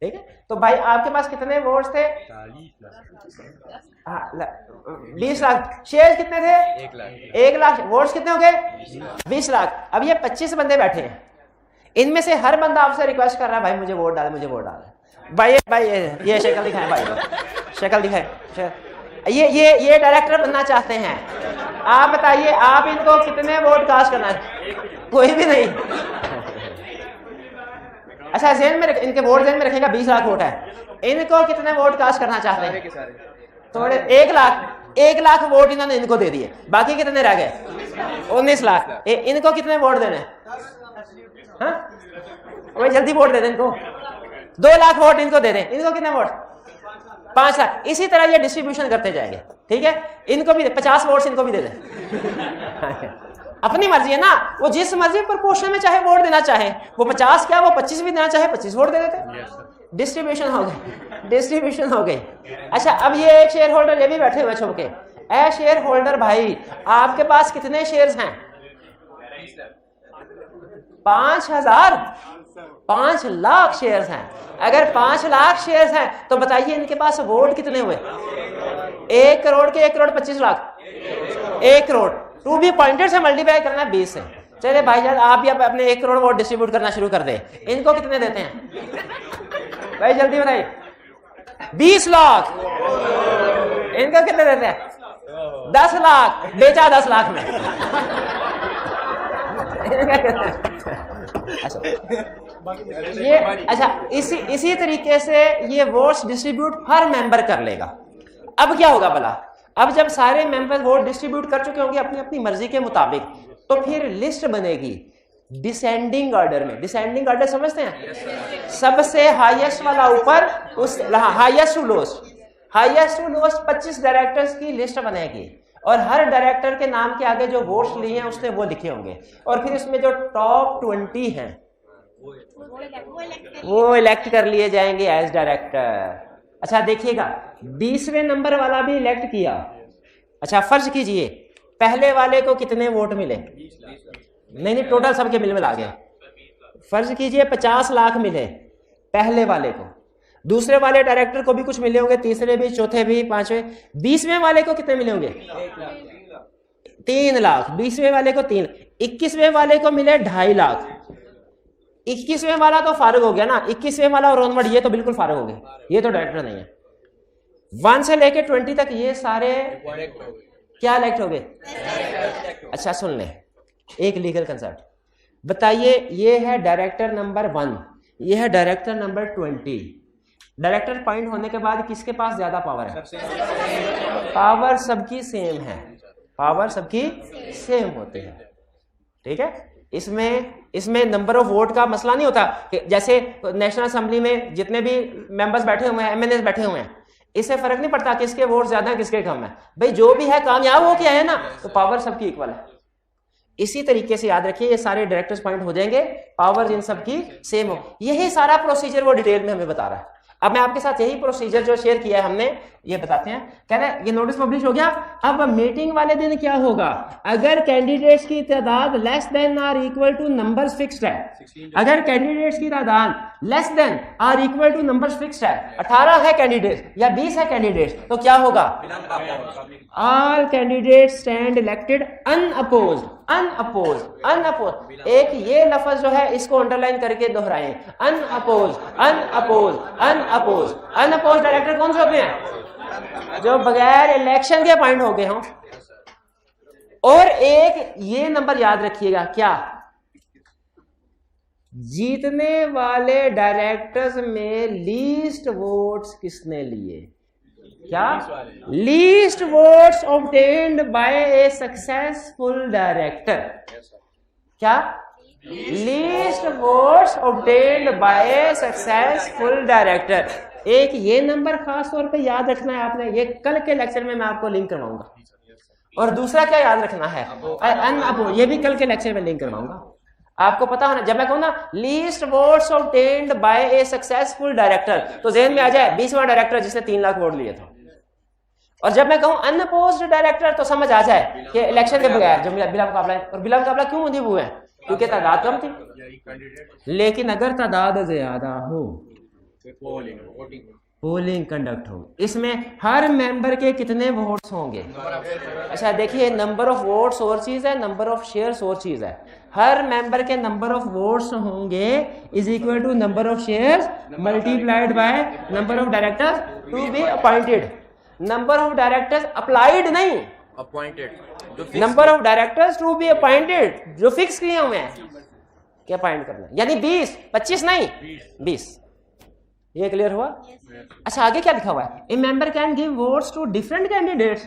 ठीक है? तो भाई आपके पास कितने वोट्स थे? 20 लाख। शेयर्स कितने थे? 1 लाख। वोट्स कितने हो गए? 20 लाख। अब ये 25 बंदे बैठे हैं, इनमें से हर बंदा आपसे रिक्वेस्ट कर रहा है भाई मुझे वोट डाल, मुझे वोट डाल। भाई ये शक्ल दिखाएं भाई, शक्ल दिखाएं। ये डायरेक्टर बनना चाहते हैं, आप बताइए आप इनको कितने वोट कास्ट करना है? कोई भी नहीं। अच्छा, ज़हन में इनके वोट ज़हन में रखेगा 20 लाख वोट है, इनको कितने वोट कास्ट करना चाहते हैं? थोड़े 1 लाख वोट इन्होंने इनको दे दिए, बाकी कितने रह गए? 19 लाख। इनको कितने वोट देने? हाँ, वही जल्दी वोट दे दें इनको। 2 लाख वोट इनको दे दें, इनको कितने वोट? 5 लाख। इसी तरह ये डिस्ट्रीब्यूशन करते जाएंगे, ठीक है? इनको भी 50 वोट्स इनको भी दे दें। अपनी मर्जी है ना, वो जिस मर्जी प्रोपोर्शन में चाहे वोट देना चाहे, वो 50 क्या वो 25 भी देना चाहे 25 वोट दे देते। डिस्ट्रीब्यूशन हो गई, डिस्ट्रीब्यूशन हो गई। अच्छा, अब ये एक शेयर होल्डर ये भी बैठे हुए छुप के, ए शेयर होल्डर भाई आपके पास कितने शेयर्स हैं? 5000, 5 लाख शेयर्स हैं। अगर 5 लाख शेयर्स हैं तो बताइए इनके पास वोट कितने हुए? 1 करोड़ के 1 crore 25 lakh, 1 crore to be pointed से मल्टीप्लाई करना है 20 से। चले भाईजान आप भी अपने 1 करोड़ वोट डिस्ट्रीब्यूट करना शुरू कर दे। इनको कितने देते हैं भाई, जल्दी बताइए? 20 लाख। इनको कितने देते हैं? 10 लाख। बेचा 10 लाख में। ये अच्छा, इसी तरीके से ये वोट्स डिस्ट्रीब्यूट हर मेंबर कर लेगा। अब क्या होगा भला? अब जब सारे मेंबर वोट डिस्ट्रीब्यूट कर चुके होंगे अपनी अपनी मर्जी के मुताबिक, तो फिर लिस्ट बनेगी डिसेंडिंग ऑर्डर में। डिसेंडिंग ऑर्डर समझते हैं? सबसे हाईएस्ट वाला ऊपर, उस highest to lowest, highest to lowest 25 directors की लिस्ट बनेगी और हर डायरेक्टर के नाम के आगे जो वोट्स लिए हैं उसने वो लिखे होंगे और फिर इसमें जो टॉप 20 हैं वो इलेक्ट कर लिए जाएंगे एज डायरेक्टर। अच्छा देखिएगा, 20वें नंबर वाला भी इलेक्ट किया। अच्छा फर्ज कीजिए पहले वाले को कितने वोट मिले? नहीं टोटल सबके मिला गए। फर्ज कीजिए 50 लाख मिले पहले वाले को, दूसरे वाले डायरेक्टर को भी कुछ मिले होंगे, तीसरे भी, चौथे भी, पांचवें। 20वें वाले को कितने मिले होंगे? 3 लाख। 20वें वाले को 3। 21वें वाले को मिले 2.5 लाख। 21वें वाला तो फारूक हो गया ना, 21वें वाला और रोनमड ये तो बिल्कुल फारूक हो गया, ये तो डायरेक्टर नहीं है। 1 से लेके 20 तक ये सारे क्या इलेक्ट हो गए? अच्छा सुन लें, एक लीगल कंसेप्ट बताइए, ये है डायरेक्टर नंबर 1, ये है डायरेक्टर नंबर 20। डायरेक्टर पॉइंट होने के बाद किसके पास ज्यादा पावर है? पावर सबकी सेम है, पावर सबकी सेम होती है, ठीक है। इसमें नंबर ऑफ वोट का मसला नहीं होता कि जैसे नेशनल असेंबली में जितने भी मेंबर्स बैठे हुए हैं, एमएनएस बैठे हुए हैं, इससे फर्क नहीं पड़ता किसके वोट ज्यादा है किसके कम है, भाई जो भी है कामयाब हो क्या है ना, तो पावर सबकी इक्वल है। इसी तरीके से याद रखिए, ये सारे डायरेक्टर्स पॉइंट हो जाएंगे, पावर इन सबकी सेम हो। यही सारा प्रोसीजर वो डिटेल में हमें बता रहा है। अब मैं आपके साथ यही प्रोसीजर जो शेयर किया है हमने, ये बताते हैं। कह रहे हैं ये नोटिस पब्लिश हो गया, अब मीटिंग वाले दिन क्या होगा? अगर कैंडिडेट्स की तादाद लेस देन और इक्वल टू नंबर्स फिक्स्ड है, अगर कैंडिडेट्स की तादाद लेस देन और इक्वल टू नंबर्स फिक्स्ड है, 18 है कैंडिडेट्स या 20 है कैंडिडेट्स, तो क्या होगा? All candidates stand elected unopposed. Unopposed, unopposed, एक ये लफ्ज जो है इसको अंडरलाइन करके दोहराएं, unopposed, unopposed, unopposed. Unopposed director कौन से होते हैं? जो बगैर इलेक्शन के अपॉइंट हो गए हों। और एक ये नंबर याद रखिएगा, क्या? जीतने वाले डायरेक्टर्स में लीस्ट वोट्स किसने लिए? क्या? Least votes obtained by a successful director. क्या? Least votes obtained by a successful director. एक ये नंबर खास तौर पे याद रखना है आपने, ये कल के लेक्चर में मैं आपको लिंक करवाऊंगा। और दूसरा क्या याद रखना है? अनअपोज्ड, ये भी कल के लेक्चर में लिंक करवाऊंगा। आपको पता होना, जब मैं कहूँ ना least votes obtained by a successful director, तो जेहन में आ जाए 20वां डायरेक्टर जिसने 3 लाख वोट लिए थे। और जब मैं कहूँ अनअपोज्ड डायरेक्टर, तो समझ आ जाए कि इलेक्शन के बगैर जो बिला मुकाबला है। और बिला मुकाबला क्यों मुझे हुए हैं? क्योंकि तादाद कम थी। लेकिन अगर तादाद ज्यादा हो, पोलिंग कंडक्ट हो, इसमें हर मेंबर के कितने वोट्स होंगे? अच्छा देखिए, नंबर ऑफ वोट्स और चीज है, नंबर ऑफ शेयर्स और चीज है। हर मेंबर के नंबर ऑफ वोट्स होंगे is equal to number of shares multiplied by number of directors to be appointed. Number of directors applied नहीं, appointed. Number of directors to be appointed, जो fix किए हुए हैं क्या अपॉइंट करना, यानी 20, 25 नहीं, 20। ये क्लियर हुआ? अच्छा आगे क्या लिखा हुआ है? A member can give votes to different candidates,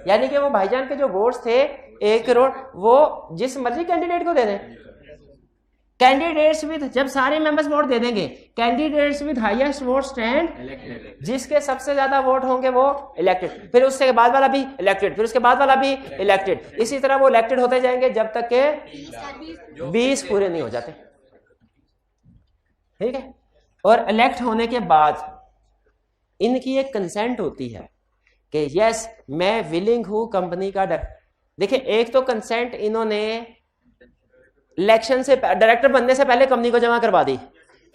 यानी कि वो भाईजान के जो वोट्स थे 1 करोड़, वो जिस मर्जी कैंडिडेट को दे दें। कैंडिडेट्स विद, जब सारे मेंबर्स वोट दे देंगे, candidates with highest vote stand, जिसके सबसे ज्यादा वोट होंगे वो इलेक्टेड, फिर उसके बाद वाला भी इलेक्टेड, फिर उसके बाद वाला भी इलेक्टेड। इसी तरह वो इलेक्टेड होते जाएंगे जब तक के 20 पूरे नहीं हो जाते। ठीक है। और इलेक्ट होने के बाद इनकी एक कंसेंट होती है कि यस मैं विलिंग हूं कंपनी का। देखिए एक तो कंसेंट इन्होंने इलेक्शन से, डायरेक्टर बनने से पहले कंपनी को जमा करवा दी।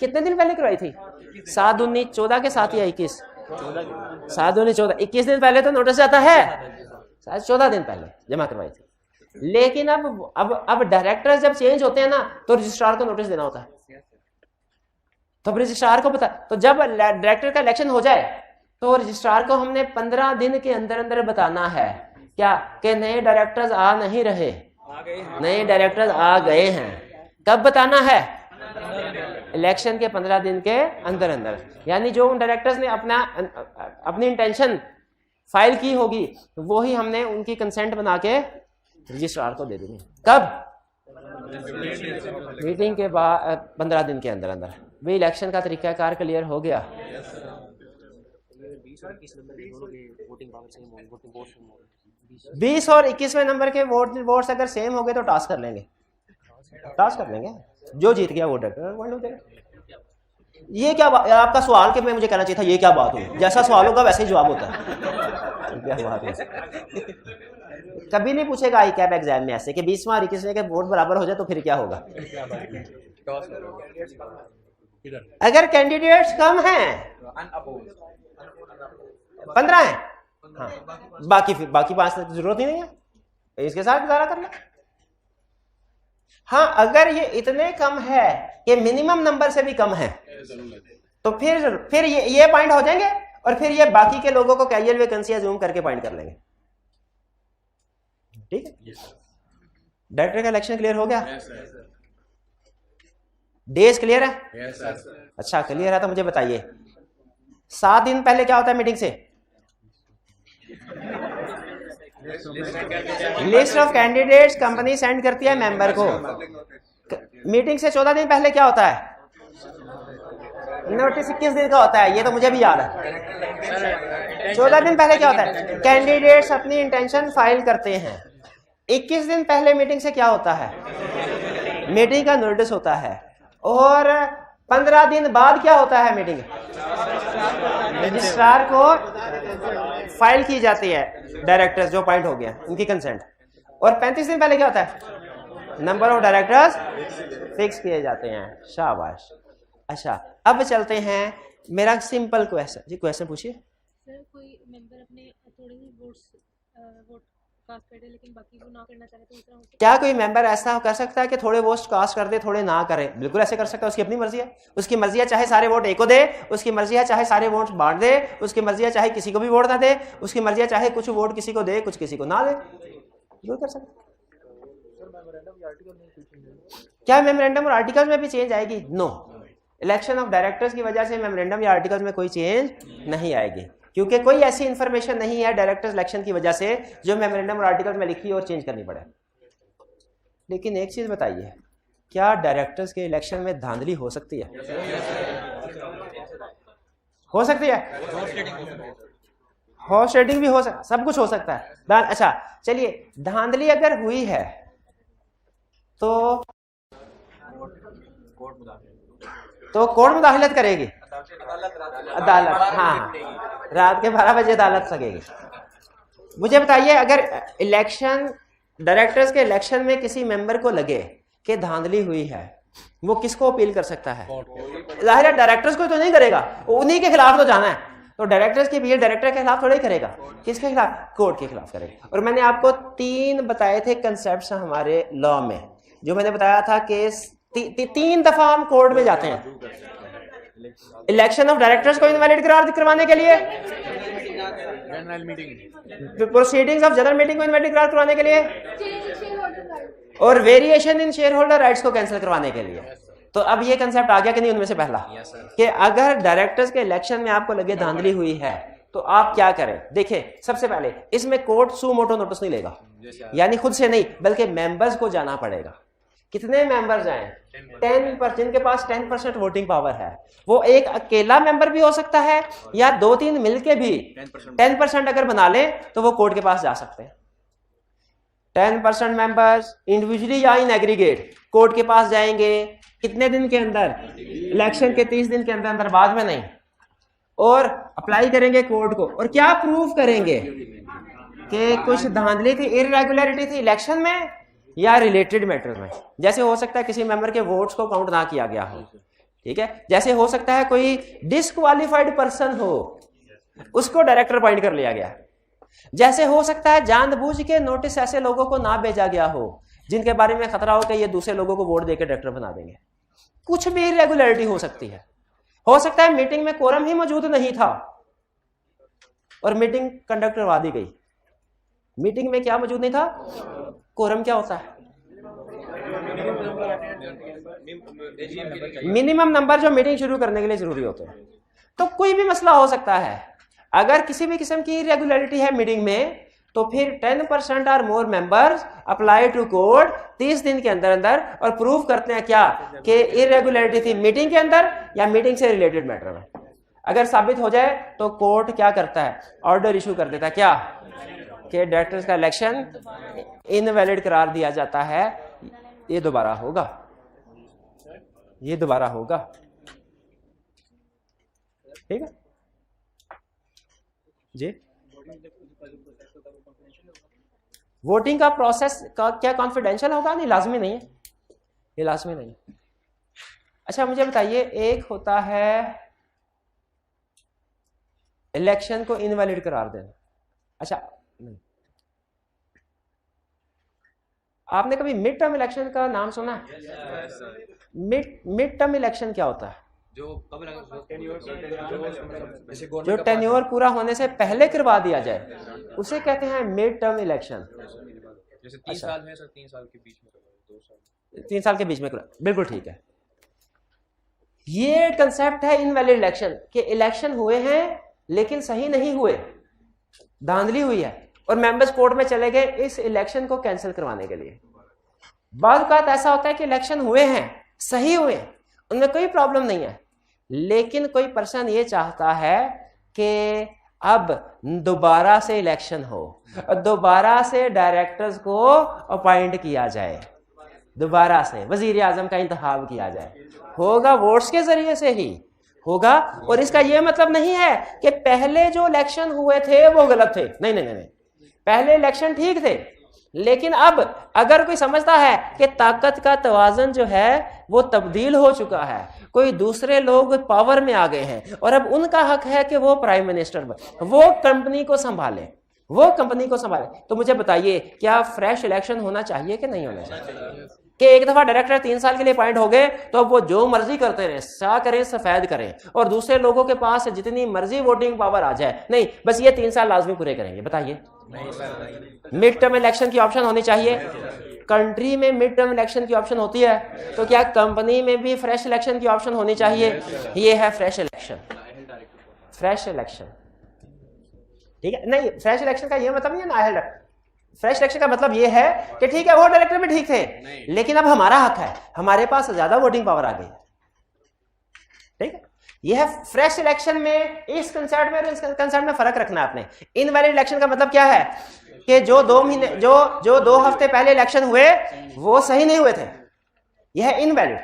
कितने दिन पहले करवाई थी? 7/19/14 के साथ या 21? 7/19/14, 21 दिन पहले तो नोटिस आता है, 14 दिन पहले जमा करवाई थी। लेकिन अब डायरेक्टर जब चेंज होते हैं ना, तो रजिस्ट्रार को नोटिस देना होता है। तो रजिस्ट्रार को पता, तो जब डायरेक्टर का इलेक्शन हो जाए तो रजिस्ट्रार को हमने 15 दिन के अंदर अंदर बताना है क्या कि नए डायरेक्टर्स आ नहीं रहे, नए डायरेक्टर्स आ गए हैं। कब बताना है? इलेक्शन के 15 दिन के अंदर अंदर। यानी जो उन डायरेक्टर्स ने अपनी इंटेंशन फाइल की होगी, वो ही हमने उनकी कंसेंट बना के रजिस्ट्रार को दे देनी। कब? मीटिंग के बाद 15 दिन के अंदर अंदर। भी इलेक्शन का तरीकाकार क्लियर हो गया। 20 और 21वें नंबर के वोट्स अगर सेम हो गए तो टास्क कर लेंगे, टास्क कर लेंगे। जो जीत गया वो डायरेक्टर हो जाएगा। ये क्या आपका सवाल के मैं मुझे कहना चाहिए था, ये क्या बात हुई? जैसा सवाल होगा वैसे ही जवाब होता है। क्या बात है? कभी नहीं पूछेगा आई कैप एग्जाम में ऐसे कि 20वां और 21वें के वोट बराबर हो जाए तो फिर क्या होगा। अगर कैंडिडेट्स कम हैं, 15 हैं, हाँ, बाकी 5 की जरूरत ही नहीं है, इसके साथ गुजारा कर लो। हाँ अगर ये इतने कम है कि मिनिमम नंबर से भी कम है, तो फिर ये पॉइंट हो जाएंगे और फिर ये बाकी के लोगों को कैजुअल वैकेंसी अज्यूम करके पॉइंट कर लेंगे। ठीक है, डायरेक्टर का इलेक्शन क्लियर हो गया? डेज क्लियर है? अच्छा क्लियर है तो मुझे बताइए 7 दिन पहले क्या होता है मीटिंग से? List of candidates company send करती है मेंबर को। मीटिंग से 14 दिन पहले क्या होता है? नोटिस 21 दिन का होता है, ये तो मुझे भी याद है। 14 दिन पहले क्या होता है? कैंडिडेट्स अपनी इंटेंशन फाइल करते हैं। 21 दिन पहले मीटिंग से क्या होता है? मीटिंग का नोटिस होता है। और 15 दिन बाद क्या होता है? मीटिंग रजिस्ट्रार को फाइल की जाती है, डायरेक्टर्स जो पॉइंट हो गया उनकी कंसेंट। और 35 दिन पहले क्या होता है? नंबर ऑफ डायरेक्टर्स फिक्स किए जाते हैं। शाबाश। अच्छा अब चलते हैं, मेरा सिंपल क्वेश्चन जी, क्वेश्चन पूछिए। सर कोई मेंबर अपने थोड़े ही वोट कास्ट कर दे लेकिन बाकी वो ना करना चाहे तो दूसरा हो सकता है? क्या कोई मेंबर ऐसा कर सकता है कि थोड़े वोट कास्ट कर दे थोड़े ना करे? बिल्कुल ऐसे कर सकता है, उसकी अपनी मर्जी है। उसकी मर्जी है चाहे सारे वोट एक को दे, उसकी मर्जी है चाहे सारे वोट बांट दे, उसकी मर्जी है चाहे किसी को भी वोट ना दे, उसकी मर्जी है चाहे कुछ वोट किसी को दे कुछ किसी को ना दे, बिल्कुल कर सकता है। क्या मेमोरेंडम और आर्टिकल्स में भी चेंज आएगी? नो। इलेक्शन ऑफ डायरेक्टर्स की वजह से मेमोरेंडम या आर्टिकल्स में कोई चेंज नहीं आएगी, क्योंकि कोई ऐसी इंफॉर्मेशन नहीं है डायरेक्टर्स इलेक्शन की वजह से जो मेमोरेंडम और आर्टिकल्स में लिखी और चेंज करनी पड़े। लेकिन एक चीज बताइए, क्या डायरेक्टर्स के इलेक्शन में धांधली हो सकती है? हो सकती है, हॉर्स ट्रेडिंग भी हो सकता, सब कुछ हो सकता है। अच्छा चलिए, धांधली अगर हुई है तो कोर्ट मुदाखलत करेगी अदालत। हाँ, रात के 12 बजे अदालत लगेगी। मुझे बताइए, अगर इलेक्शन डायरेक्टर्स के इलेक्शन में किसी मेंबर को लगे कि धांधली हुई है, वो किसको अपील कर सकता है? जाहिर है डायरेक्टर्स को तो नहीं करेगा, उन्हीं के खिलाफ तो जाना है। तो डायरेक्टर्स की अपील डायरेक्टर के खिलाफ थोड़ा ही करेगा, किसके खिलाफ? कोर्ट के खिलाफ करेगा। और मैंने आपको 3 बताए थे कंसेप्ट हमारे लॉ में, जो मैंने बताया था कि 3 दफा हम कोर्ट में जाते हैं। इलेक्शन ऑफ डायरेक्टर्स को इनवैलिड करार करवाने के लिए, general meeting proceedings of general meeting को इनवैलिड करार करवाने के लिए, और variation in share holder rights को कैंसिल करवाने के लिए। तो अब ये कंसेप्ट आ गया कि नहीं उनमें से पहला? कि अगर डायरेक्टर्स के इलेक्शन में आपको लगे धांधली हुई है तो आप क्या करें? देखिए, सबसे पहले इसमें कोर्ट सू मोटो नोटिस नहीं लेगा, यानी खुद से नहीं, बल्कि मेंबर्स को जाना पड़ेगा। कितने मेंबर्स आए? 10%, जिनके पास 10% वोटिंग पावर है। वो एक अकेला मेंबर भी हो सकता है या 2-3 मिलके भी 10% अगर बना ले तो वो कोर्ट के पास जा सकते हैं। 10% मेंबर्स इंडिविजुअली या इन एग्रीगेट कोर्ट के पास जाएंगे। कितने दिन के अंदर? इलेक्शन के 30 दिन के अंदर, बाद में नहीं। और अप्लाई करेंगे कोर्ट को, और क्या प्रूफ करेंगे कि कुछ धांधली थी, इरेगुलरिटी थी इलेक्शन में या रिलेटेड मैटर्स में। जैसे हो सकता है किसी मेंबर के वोट्स को काउंट ना किया गया हो, ठीक है। जैसे हो सकता है कोई डिस्क्वालिफाइड पर्सन हो, उसको डायरेक्टर अपॉइंट कर लिया गया। जैसे हो सकता है जानबूझ के नोटिस ऐसे लोगों को ना भेजा गया हो जिनके बारे में खतरा हो कि ये दूसरे लोगों को वोट देकर डायरेक्टर बना देंगे। कुछ भी इरेगुलरिटी हो सकती है। हो सकता है मीटिंग में कोरम ही मौजूद नहीं था और मीटिंग कंडक्ट करवा दी गई। मीटिंग में क्या मौजूद नहीं था? कोरम क्या होता है? मिनिमम नंबर जो मीटिंग शुरू करने के लिए जरूरी होते हैं। तो कोई भी मसला हो सकता है। अगर किसी भी किस्म की इरेगुलरिटी है मीटिंग में, तो फिर 10% और more members apply to court 30 दिन के अंदर अंदर, और प्रूव करते हैं क्या कि इरेगुलरिटी थी मीटिंग के अंदर या मीटिंग से रिलेटेड मैटर में। अगर साबित हो जाए तो कोर्ट क्या करता है? ऑर्डर इशू कर देता है, क्या कि डायरेक्टर्स का इलेक्शन इनवैलिड करार दिया जाता है। ये दोबारा होगा, ये दोबारा होगा, ठीक है जी। वोटिंग का प्रोसेस का क्या कॉन्फिडेंशियल होगा? नहीं, लाजमी नहीं है, ये लाजमी नहीं है। अच्छा मुझे बताइए, एक होता है इलेक्शन को इनवैलिड करार देना। अच्छा नहीं, आपने कभी मिड टर्म इलेक्शन का नाम सुना है? मिड टर्म इलेक्शन क्या होता है? जो कब लगा जो टेन्योर पूरा होने से पहले करवा दिया जाए उसे कहते हैं मिड टर्म इलेक्शन। जैसे 3 साल में सर 3 साल के बीच में 2 साल 3 साल के बीच में बिल्कुल ठीक है। ये कंसेप्ट है इनवैलिड इलेक्शन कि इलेक्शन हुए हैं लेकिन सही नहीं हुए, धांधली हुई है और मेंबर्स कोर्ट में चले गए इस इलेक्शन को कैंसिल करवाने के लिए। बाद बात ऐसा होता है कि इलेक्शन हुए हैं, सही हुए, उनमें कोई प्रॉब्लम नहीं है, लेकिन कोई पर्सन ये चाहता है कि अब दोबारा से इलेक्शन हो और दोबारा से डायरेक्टर्स को अपॉइंट किया जाए, दोबारा से वजीर आजम का इंतखाब किया जाए, होगा वोट्स के जरिए से ही होगा। और इसका यह मतलब नहीं है कि पहले जो इलेक्शन हुए थे वो गलत थे, नहीं नहीं नहीं, पहले इलेक्शन ठीक थे, लेकिन अब अगर कोई समझता है कि ताकत का तवाज़ुन जो है वो तब्दील हो चुका है, कोई दूसरे लोग पावर में आ गए हैं और अब उनका हक है कि वो प्राइम मिनिस्टर वो कंपनी को संभाले, वो कंपनी को संभाले, तो मुझे बताइए क्या फ्रेश इलेक्शन होना चाहिए कि नहीं होना चाहिए? कि एक दफा डायरेक्टर 3 साल के लिए अपॉइंट हो गए तो अब वो जो मर्जी करते रहे, सा करें सफेद करें और दूसरे लोगों के पास जितनी मर्जी वोटिंग पावर आ जाए, नहीं बस ये 3 साल लाजमी पूरे करेंगे। बताइए, मिड टर्म इलेक्शन की ऑप्शन होनी चाहिए। कंट्री में मिड टर्म इलेक्शन की ऑप्शन होती है, तो क्या कंपनी में भी फ्रेश इलेक्शन की ऑप्शन होनी चाहिए? ये है फ्रेश इलेक्शन, फ्रेश इलेक्शन, ठीक है। नहीं, फ्रेश इलेक्शन का ये मतलब नहीं है ना, फ्रेश इलेक्शन का मतलब ये है कि ठीक है वो डायरेक्टर भी ठीक थे, लेकिन अब हमारा हक है, हमारे पास ज्यादा वोटिंग पावर आ गई है, ठीक है। यह है फ्रेश इलेक्शन में। इस कंसेप्ट में और इस कंसेप्ट में फर्क रखना है आपने। इनवैलिड इलेक्शन का मतलब क्या है कि जो 2 महीने जो 2 हफ्ते पहले इलेक्शन हुए वो सही नहीं हुए थे, यह है इनवैलिड।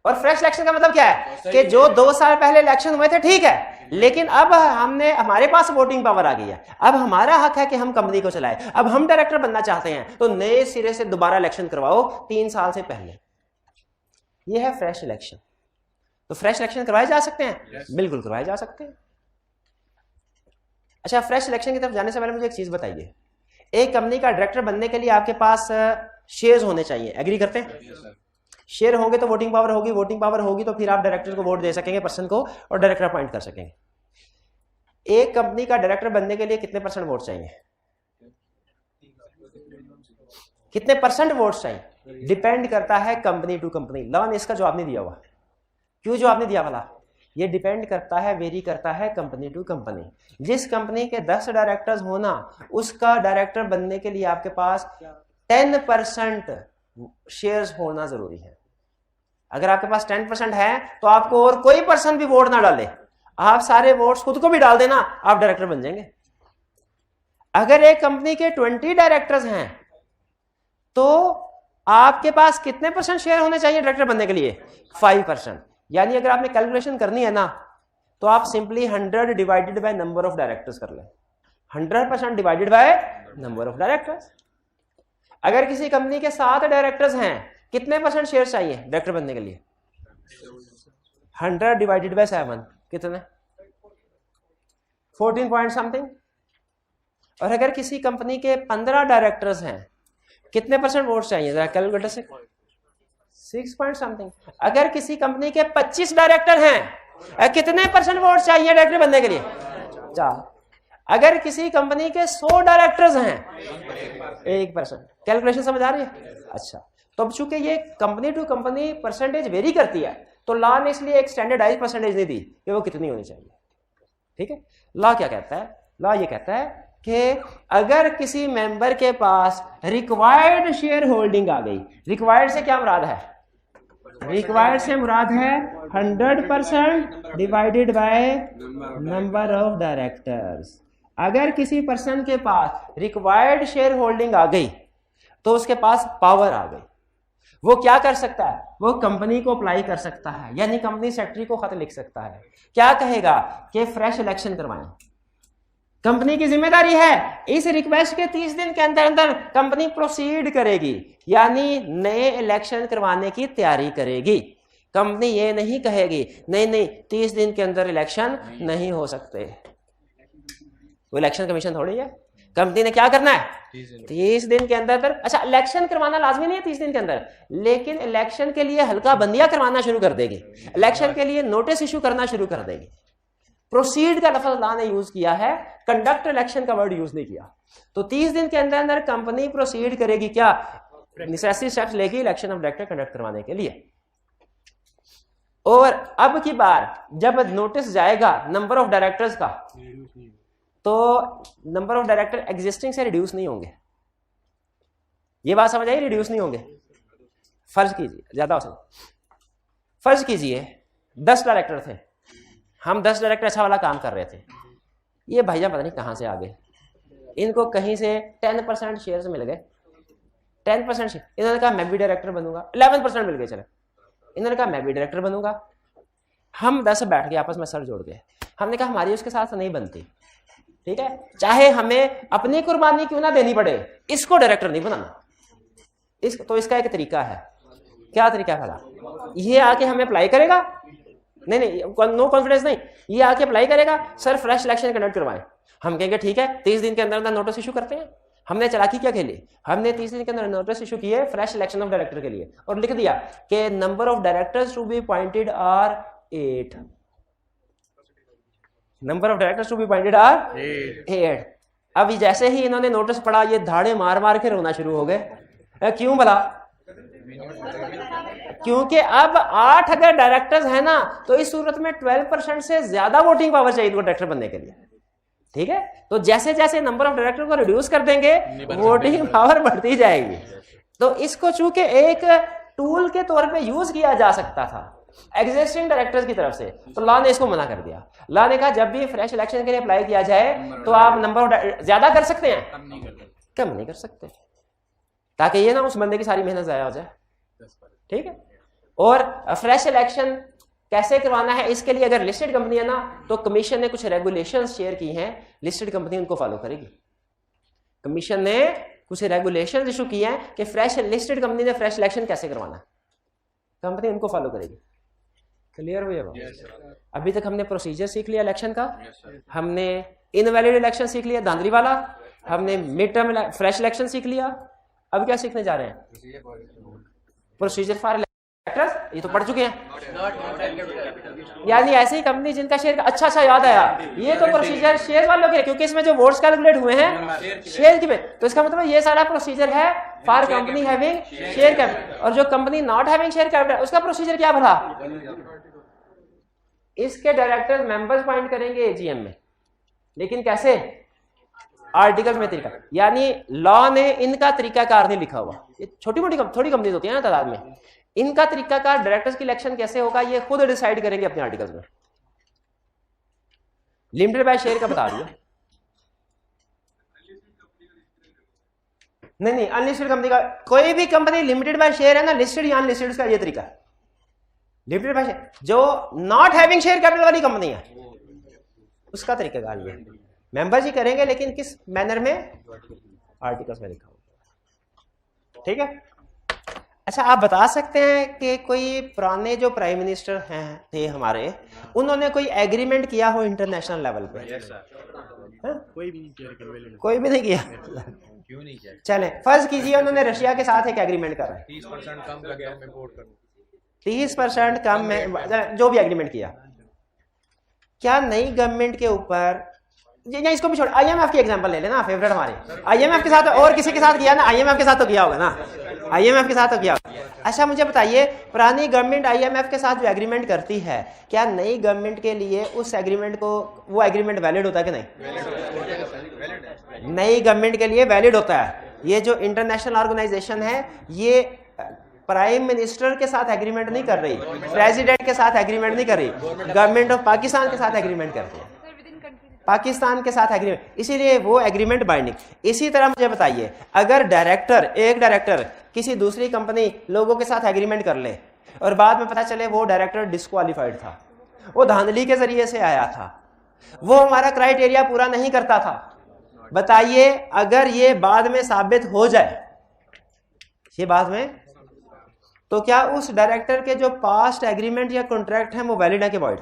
और फ्रेश इलेक्शन का मतलब क्या है कि जो 2 साल पहले इलेक्शन हुए थे ठीक है, लेकिन अब हमारे पास वोटिंग पावर आ गई है, अब हमारा हक है कि हम कंपनी को चलाए, अब हम डायरेक्टर बनना चाहते हैं तो नए सिरे से दोबारा इलेक्शन करवाओ 3 साल से पहले। यह है फ्रेश इलेक्शन। तो फ्रेश इलेक्शन करवाए जा सकते हैं? बिल्कुल करवाए जा सकते हैं। अच्छा, फ्रेश इलेक्शन की तरफ जाने से पहले मुझे एक चीज बताइए, एक कंपनी का डायरेक्टर बनने के लिए आपके पास शेयर्स होने चाहिए, एग्री करते हैं? शेयर होंगे तो वोटिंग पावर होगी, वोटिंग पावर होगी तो फिर आप डायरेक्टर को वोट दे सकेंगे, पर्सन को, और डायरेक्टर अपॉइंट कर सकेंगे। एक कंपनी का डायरेक्टर बनने के लिए कितने % वोट चाहिए? कितने % वोट चाहिए? डिपेंड करता है कंपनी टू कंपनी। लॉ ने इसका जवाब नहीं दिया हुआ। क्यों जवाब नहीं दिया वाला? ये डिपेंड करता है, वेरी करता है कंपनी टू कंपनी। जिस कंपनी के 10 डायरेक्टर्स होना, उसका डायरेक्टर बनने के लिए आपके पास 10% शेयर्स होना जरूरी है। अगर आपके पास 10% है तो आपको और कोई पर्सन भी वोट ना डाले, आप सारे वोट्स खुद को भी डाल देना, आप डायरेक्टर बन जाएंगे। अगर एक कंपनी के 20 डायरेक्टर्स हैं तो आपके पास कितने % शेयर होने चाहिए डायरेक्टर बनने के लिए? 5%। यानी अगर आपने कैलकुलेशन करनी है ना तो आप simply 100 divided by number of directors कर लें। 100% divided by number of directors. अगर किसी कंपनी के 7 डायरेक्टर्स हैं, कितने % शेयर चाहिए डायरेक्टर बनने के लिए? 100 डिवाइडेड बाय 7 कितने? 14 पॉइंट समथिंग। और अगर किसी कंपनी के 15 डायरेक्टर्स हैं, कितने % वोट चाहिए? जरा कैलकुलेटर से 6 पॉइंट समथिंग। अगर किसी कंपनी के 25 डायरेक्टर हैं, कितने % वोट चाहिए डायरेक्टर बनने के लिए? 4। अगर किसी कंपनी के 100 डायरेक्टर्स हैं, 1%। कैलकुलेशन समझ आ रही है? अच्छा, तो अब चूंकि ये company to company percentage vary करती है तो लॉ ने इसलिए एक स्टैंडर्डाइज परसेंटेज नहीं दी कि वो कितनी होनी चाहिए। ठीक है, लॉ क्या कहता है? लॉ ये कहता है कि अगर किसी मेंबर के पास रिक्वायर्ड शेयर होल्डिंग आ गई, रिक्वायर्ड से क्या मुराद है? रिक्वायर्ड से मुराद है 100% divided by number of directors. अगर किसी पर्सन के पास रिक्वायर्ड शेयर होल्डिंग आ गई तो उसके पास पावर आ गई। वो क्या कर सकता है? वो कंपनी को अप्लाई कर सकता है, यानी कंपनी सेक्रेटरी को खत लिख सकता है। क्या कहेगा कि फ्रेश इलेक्शन करवाएं। कंपनी की जिम्मेदारी है, इस रिक्वेस्ट के 30 दिन के अंदर अंदर कंपनी प्रोसीड करेगी, यानी नए इलेक्शन करवाने की तैयारी करेगी। कंपनी ये नहीं कहेगी नहीं नहीं 30 दिन के अंदर इलेक्शन नहीं हो सकते। वो इलेक्शन कमीशन थोड़ी है। कंपनी ने क्या करना है 30 दिन 30 दिन के अंदर। अच्छा, इलेक्शन करवाना लाजमी नहीं है 30 दिन के अंदर, लेकिन इलेक्शन के लिए हल्का बंदियां करवाना शुरू कर देगी, इलेक्शन के लिए नोटिस इशू करना शुरू कर देगी। प्रोसीड का लफ्ज अल्लाह ने यूज किया है, कंडक्ट इलेक्शन का वर्ड यूज नहीं किया। तो 30 दिन के अंदर अंदर कंपनी प्रोसीड करेगी, क्या नेसेसरी स्टेप्स लेगी इलेक्शन ऑफ डायरेक्टर कंडक्ट करवाने के लिए। और अब की बार जब नोटिस जाएगा नंबर ऑफ डायरेक्टर्स का, तो नंबर ऑफ डायरेक्टर एग्जिस्टिंग से रिड्यूस नहीं होंगे। ये बात समझ आई, रिड्यूस नहीं होंगे। फर्ज कीजिए, ज्यादा हो सकता, फर्ज कीजिए 10 डायरेक्टर थे, हम 10 डायरेक्टर अच्छा वाला काम कर रहे थे, ये भैया पता नहीं कहां से आ गए, इनको कहीं से 10% शेयर्स मिल गए, 10% शेयर। इन्होंने कहा मैं भी डायरेक्टर बनूंगा, 11% मिल गए, चले इन्होंने कहा मैं भी डायरेक्टर बनूंगा। हम 10 बैठ गए आपस में सर जोड़ गए, हमने कहा हमारी उसके साथ नहीं बनती, ठीक है, चाहे हमें अपनी कुर्बानी क्यों ना देनी पड़े, इसको डायरेक्टर नहीं बनाना। तो इसका एक तरीका है, क्या तरीका है भला, ये आके हमें अप्लाई करेगा, नहीं नो कॉन्फिडेंस नहीं, ये आके अप्लाई करेगा सर फ्रेश इलेक्शन कंडक्ट करवाएं, हम कहेंगे ठीक है 30 दिन के अंदर अंदर नोटिस इशू करते हैं। हमने चालाकी क्या खेली, हमने 30 दिन के अंदर नोटिस इशू किए फ्रेश इलेक्शन ऑफ डायरेक्टर के लिए, और लिख दिया कि number of directors to be appointed are 8, number of directors to be appointed are 8। अभी जैसे ही इन्होंने नोटिस पढ़ा, ये धाड़े मार मार के रोना शुरू हो गए। क्यों भला, क्योंकि अब 8 अगर डायरेक्टर्स है ना, तो इस सूरत में 12% से ज्यादा वोटिंग पावर चाहिए इनको डायरेक्टर बनने के लिए, ठीक है। तो जैसे जैसे नंबर ऑफ डायरेक्टर को रिड्यूस कर देंगे, वोटिंग पावर बढ़ती जाएगी। तो इसको चूंकि एक टूल के तौर पे यूज किया जा सकता था एग्जिस्टिंग डायरेक्टर्स की तरफ से, तो लॉ ने इसको मना कर दिया। लॉ ने कहा जब भी फ्रेश इलेक्शन के लिए अप्लाई किया जाए तो आप नंबर ऑफ ज्यादा कर सकते हैं, कम नहीं कर सकते, ताकि ये ना उस बंदे की सारी मेहनत जाया हो जाए, ठीक है। और फ्रेश इलेक्शन कैसे करवाना है, इसके लिए अगर लिस्टेड कंपनी है ना, तो कमीशन ने कुछ रेगुलेशंस शेयर की हैं, लिस्टेड कंपनी उनको फॉलो करेगी। कमीशन ने कुछ रेगुलेशंस इशू किए हैं कि फ्रेश लिस्टेड कंपनी ने फ्रेश इलेक्शन कैसे करवाना है, कंपनी उनको फॉलो करेगी। क्लियर हुई है? अभी तक हमने प्रोसीजर सीख लिया इलेक्शन का, हमने इनवैलिड इलेक्शन सीख लिया धांधली वाला, हमने मिड टर्म फ्रेश इलेक्शन सीख लिया। अब क्या सीखने जा रहे हैं, प्रोसीजर फॉर इलेक्टर्स, ये तो पढ़ चुके हैं। यानी ऐसी कंपनी जिनका शेयर का अच्छा याद आया, ये तो प्रोसीजर शेयर वालों के, क्योंकि इसमें जो वोट्स कैलकुलेट हुए हैं शेयर की, तो इसका मतलब ये सारा प्रोसीजर है for company having share capital. और जो company not having share capital, उसका प्रोसीजर क्या भला, इसके डायरेक्टर मेंबर्स अपॉइंट करेंगे एजीएम में, लेकिन कैसे, आर्टिकल में तरीका, यानी लॉ ने इनका तरीकाकार नहीं लिखा हुआ। ये छोटी मोटी थोड़ी कंपनी होती है ना तादाद में, इनका तरीकाकार डायरेक्टर्स की इलेक्शन कैसे होगा ये खुद डिसाइड करेंगे अपने आर्टिकल्स में। लिमिटेड बाय शेयर का बता रही है, नहीं अनलिस्टेड कंपनी का, कोई भी कंपनी लिमिटेड बाय शेयर है ना, लिस्टेड या अनलिस्टेड, का ये तरीका है। लिमिटेड बाय शेयर जो नॉट हैविंग शेयर कैपिटल वाली कंपनी है, उसका तरीका ये है, मेंबर्स ही करेंगे, लेकिन किस मैनर में, आर्टिकल्स में लिखा होगा, ठीक है। अच्छा, आप बता सकते हैं कि कोई पुराने जो प्राइम मिनिस्टर हैं थे हमारे, उन्होंने कोई एग्रीमेंट किया हो इंटरनेशनल लेवल पे? कोई भी नहीं किया। क्यों नहीं किया? चले फर्ज कीजिए उन्होंने रशिया के साथ एक एग्रीमेंट करा है, 30% कम लगे हमें वोट करने, 30% कम में जो भी एग्रीमेंट किया, क्या नई गवर्नमेंट के ऊपर, या इसको भी छोड़, आईएमएफ की एग्जांपल ले लेना, फेवरेट हमारे, आईएमएफ के साथ और किसी के साथ किया ना, आईएमएफ के साथ तो किया होगा ना, आईएमएफ के साथ तो किया होगा। अच्छा मुझे बताइए, पुरानी गवर्नमेंट आईएमएफ के साथ जो एग्रीमेंट करती है, क्या नई गवर्नमेंट के लिए उस एग्रीमेंट को, वो एग्रीमेंट वैलिड होता है कि नहीं? नई गवर्नमेंट के लिए वैलिड होता है। ये जो इंटरनेशनल ऑर्गेनाइजेशन है, ये प्राइम मिनिस्टर के साथ एग्रीमेंट नहीं कर रही, प्रेसिडेंट के साथ एग्रीमेंट नहीं कर रही, गवर्नमेंट ऑफ पाकिस्तान के साथ एग्रीमेंट करती है, पाकिस्तान के साथ एग्रीमेंट, इसीलिए वो एग्रीमेंट बाइंडिंग। इसी तरह मुझे बताइए, अगर एक डायरेक्टर किसी दूसरी कंपनी लोगों के साथ एग्रीमेंट कर ले और बाद में पता चले वो डायरेक्टर डिस्क्वालीफाइड था, वो धांधली के जरिए से आया था, वो हमारा क्राइटेरिया पूरा नहीं करता था, बताइए अगर ये बाद में साबित हो जाए, ये बाद में, तो क्या उस डायरेक्टर के जो पास्ट एग्रीमेंट या कॉन्ट्रैक्ट है वो वैलिड है कि वॉइड?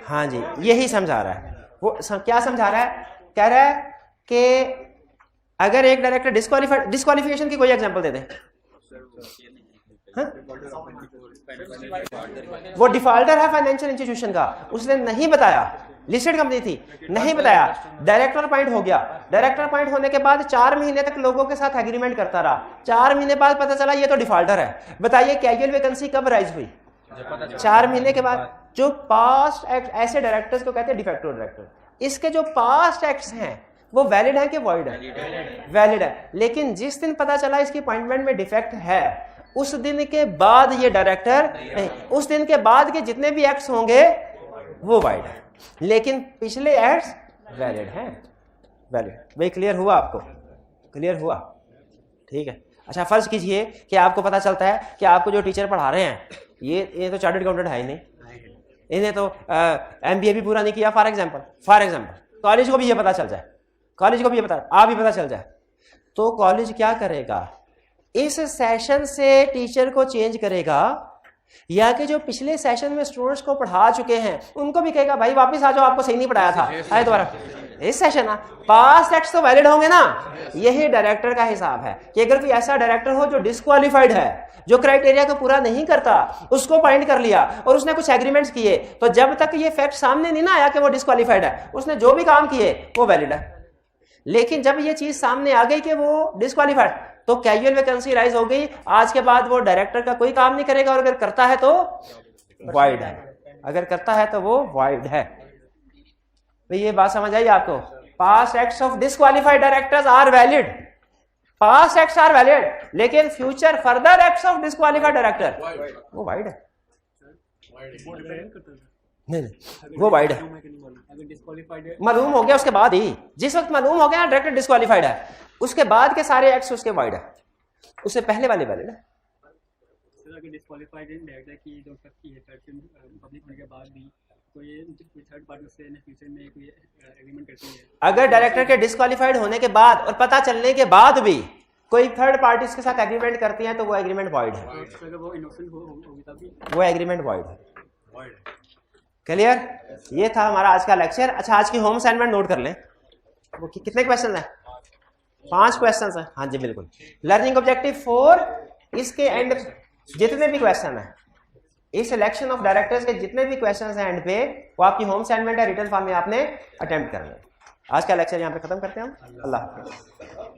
हाँ जी, यही समझा रहा है, वो क्या समझा रहा है? कह रहा है कि अगर एक डायरेक्टर डिस्क्वालिफिकेशन की कोई एग्जांपल दे दे। वो डिफॉल्टर है फाइनेंशियल इंस्टीट्यूशन का, उसने नहीं बताया, लिस्टेड कंपनी थी, नहीं बताया, डायरेक्टर अपॉइंट हो गया। डायरेक्टर अपॉइंट होने के बाद 4 महीने तक लोगों के साथ एग्रीमेंट करता रहा। 4 महीने बाद पता चला ये तो डिफॉल्टर है। बताइए कैजुअल वैकेंसी कब राइज हुई? 4 महीने के बाद। जो पास्ट एक्ट, ऐसे डायरेक्टर्स को कहते हैं डिफेक्टिव डायरेक्टर। इसके जो पास्ट एक्ट्स हैं वो वैलिड है कि वॉइड है? वैलिड है। लेकिन जिस दिन पता चला इसकी अपॉइंटमेंट में डिफेक्ट है, उस दिन के बाद ये डायरेक्टर, उस दिन के बाद के जितने भी एक्ट्स होंगे वो वॉइड है, लेकिन पिछले एक्ट्स वैलिड हैं। वैलिड। भाई क्लियर हुआ आपको? क्लियर हुआ? ठीक है। अच्छा, फर्ज कीजिए कि आपको पता चलता है कि आपको जो टीचर पढ़ा रहे हैं ये तो चार्टर्ड अकाउंटेंट है ही नहीं, इन्हें तो MBA भी पूरा नहीं किया फॉर एग्जाम्पल। कॉलेज को भी ये पता चल जाए, कॉलेज को भी ये पता, आप भी पता चल जाए, तो कॉलेज क्या करेगा? इस सेशन से टीचर को चेंज करेगा, या कि जो पिछले सेशन में स्टूडेंट्स को पढ़ा चुके हैं उनको भी कहेगा भाई वापस आ जाओ, आपको सही नहीं पढ़ाया था, आए दोबारा इस सेशन ना। पास्ट एक्ट्स तो वैलिड होंगे ना। यही डायरेक्टर का हिसाब है कि अगर कोई ऐसा डायरेक्टर हो जो डिस्क्वालिफाइड है, जो क्राइटेरिया को पूरा नहीं करता, उसको अपॉइंट कर लिया और उसने कुछ एग्रीमेंट्स किए, तो जब तक ये फैक्ट सामने नहीं ना आया कि वो डिस्क्वालिफाइड है, उसने जो भी काम किए वो वैलिड है। लेकिन जब ये चीज सामने आ गई कि वो डिस्क्वालिफाइड, तो कैजुअल वैकेंसी राइज हो गई, आज के बाद वो डायरेक्टर का कोई काम नहीं करेगा, और अगर करता है तो वाइड है, अगर करता है तो वो वाइड है। तो ये बात समझ आई आपको? Past acts of disqualified directors are valid, past acts are valid, लेकिन future further acts of disqualified director वो वाइड है। नहीं, वो वाइड है। मालूम हो गया उसके बाद ही, जिस वक्त मालूम हो गया डायरेक्टर डिस्क्वालिफाइड है, उसके बाद के सारे एक्ट्स उसके वाइड है, उससे पहले वाले वैलिड है। डिस्क्वालिफाइड डायरेक्टर की जो पब्लिक होने के बाद भी कोई थर्ड पार्टी से फ्यूचर में कोई एग्रीमेंट करती है, अगर डायरेक्टर के डिस्क्वालिफाइड होने के बाद और पता चलने के बाद भी कोई थर्ड पार्टी के साथ एग्रीमेंट करती है, तो वो एग्रीमेंट वॉइड है, अगर वो इनोसेंट होगी तभी वो एग्रीमेंट वॉइड है। क्लियर? ये था हमारा आज का लेक्चर। अच्छा, आज की होम असाइनमेंट नोट कर लें। वो कितने क्वेश्चन है? 5 क्वेश्चन है। हाँ जी बिल्कुल। लर्निंग ऑब्जेक्टिव 4, इसके एंड जितने भी क्वेश्चन है, इस सिलेक्शन ऑफ डायरेक्टर्स के जितने भी क्वेश्चन है एंड पे, वो आपकी होम असाइनमेंट है, रिटन फॉर्म में आपने अटेम्प्ट करना है। आज का लेक्चर यहाँ पे खत्म करते हैं हम। अल्लाह हाफ़िज़।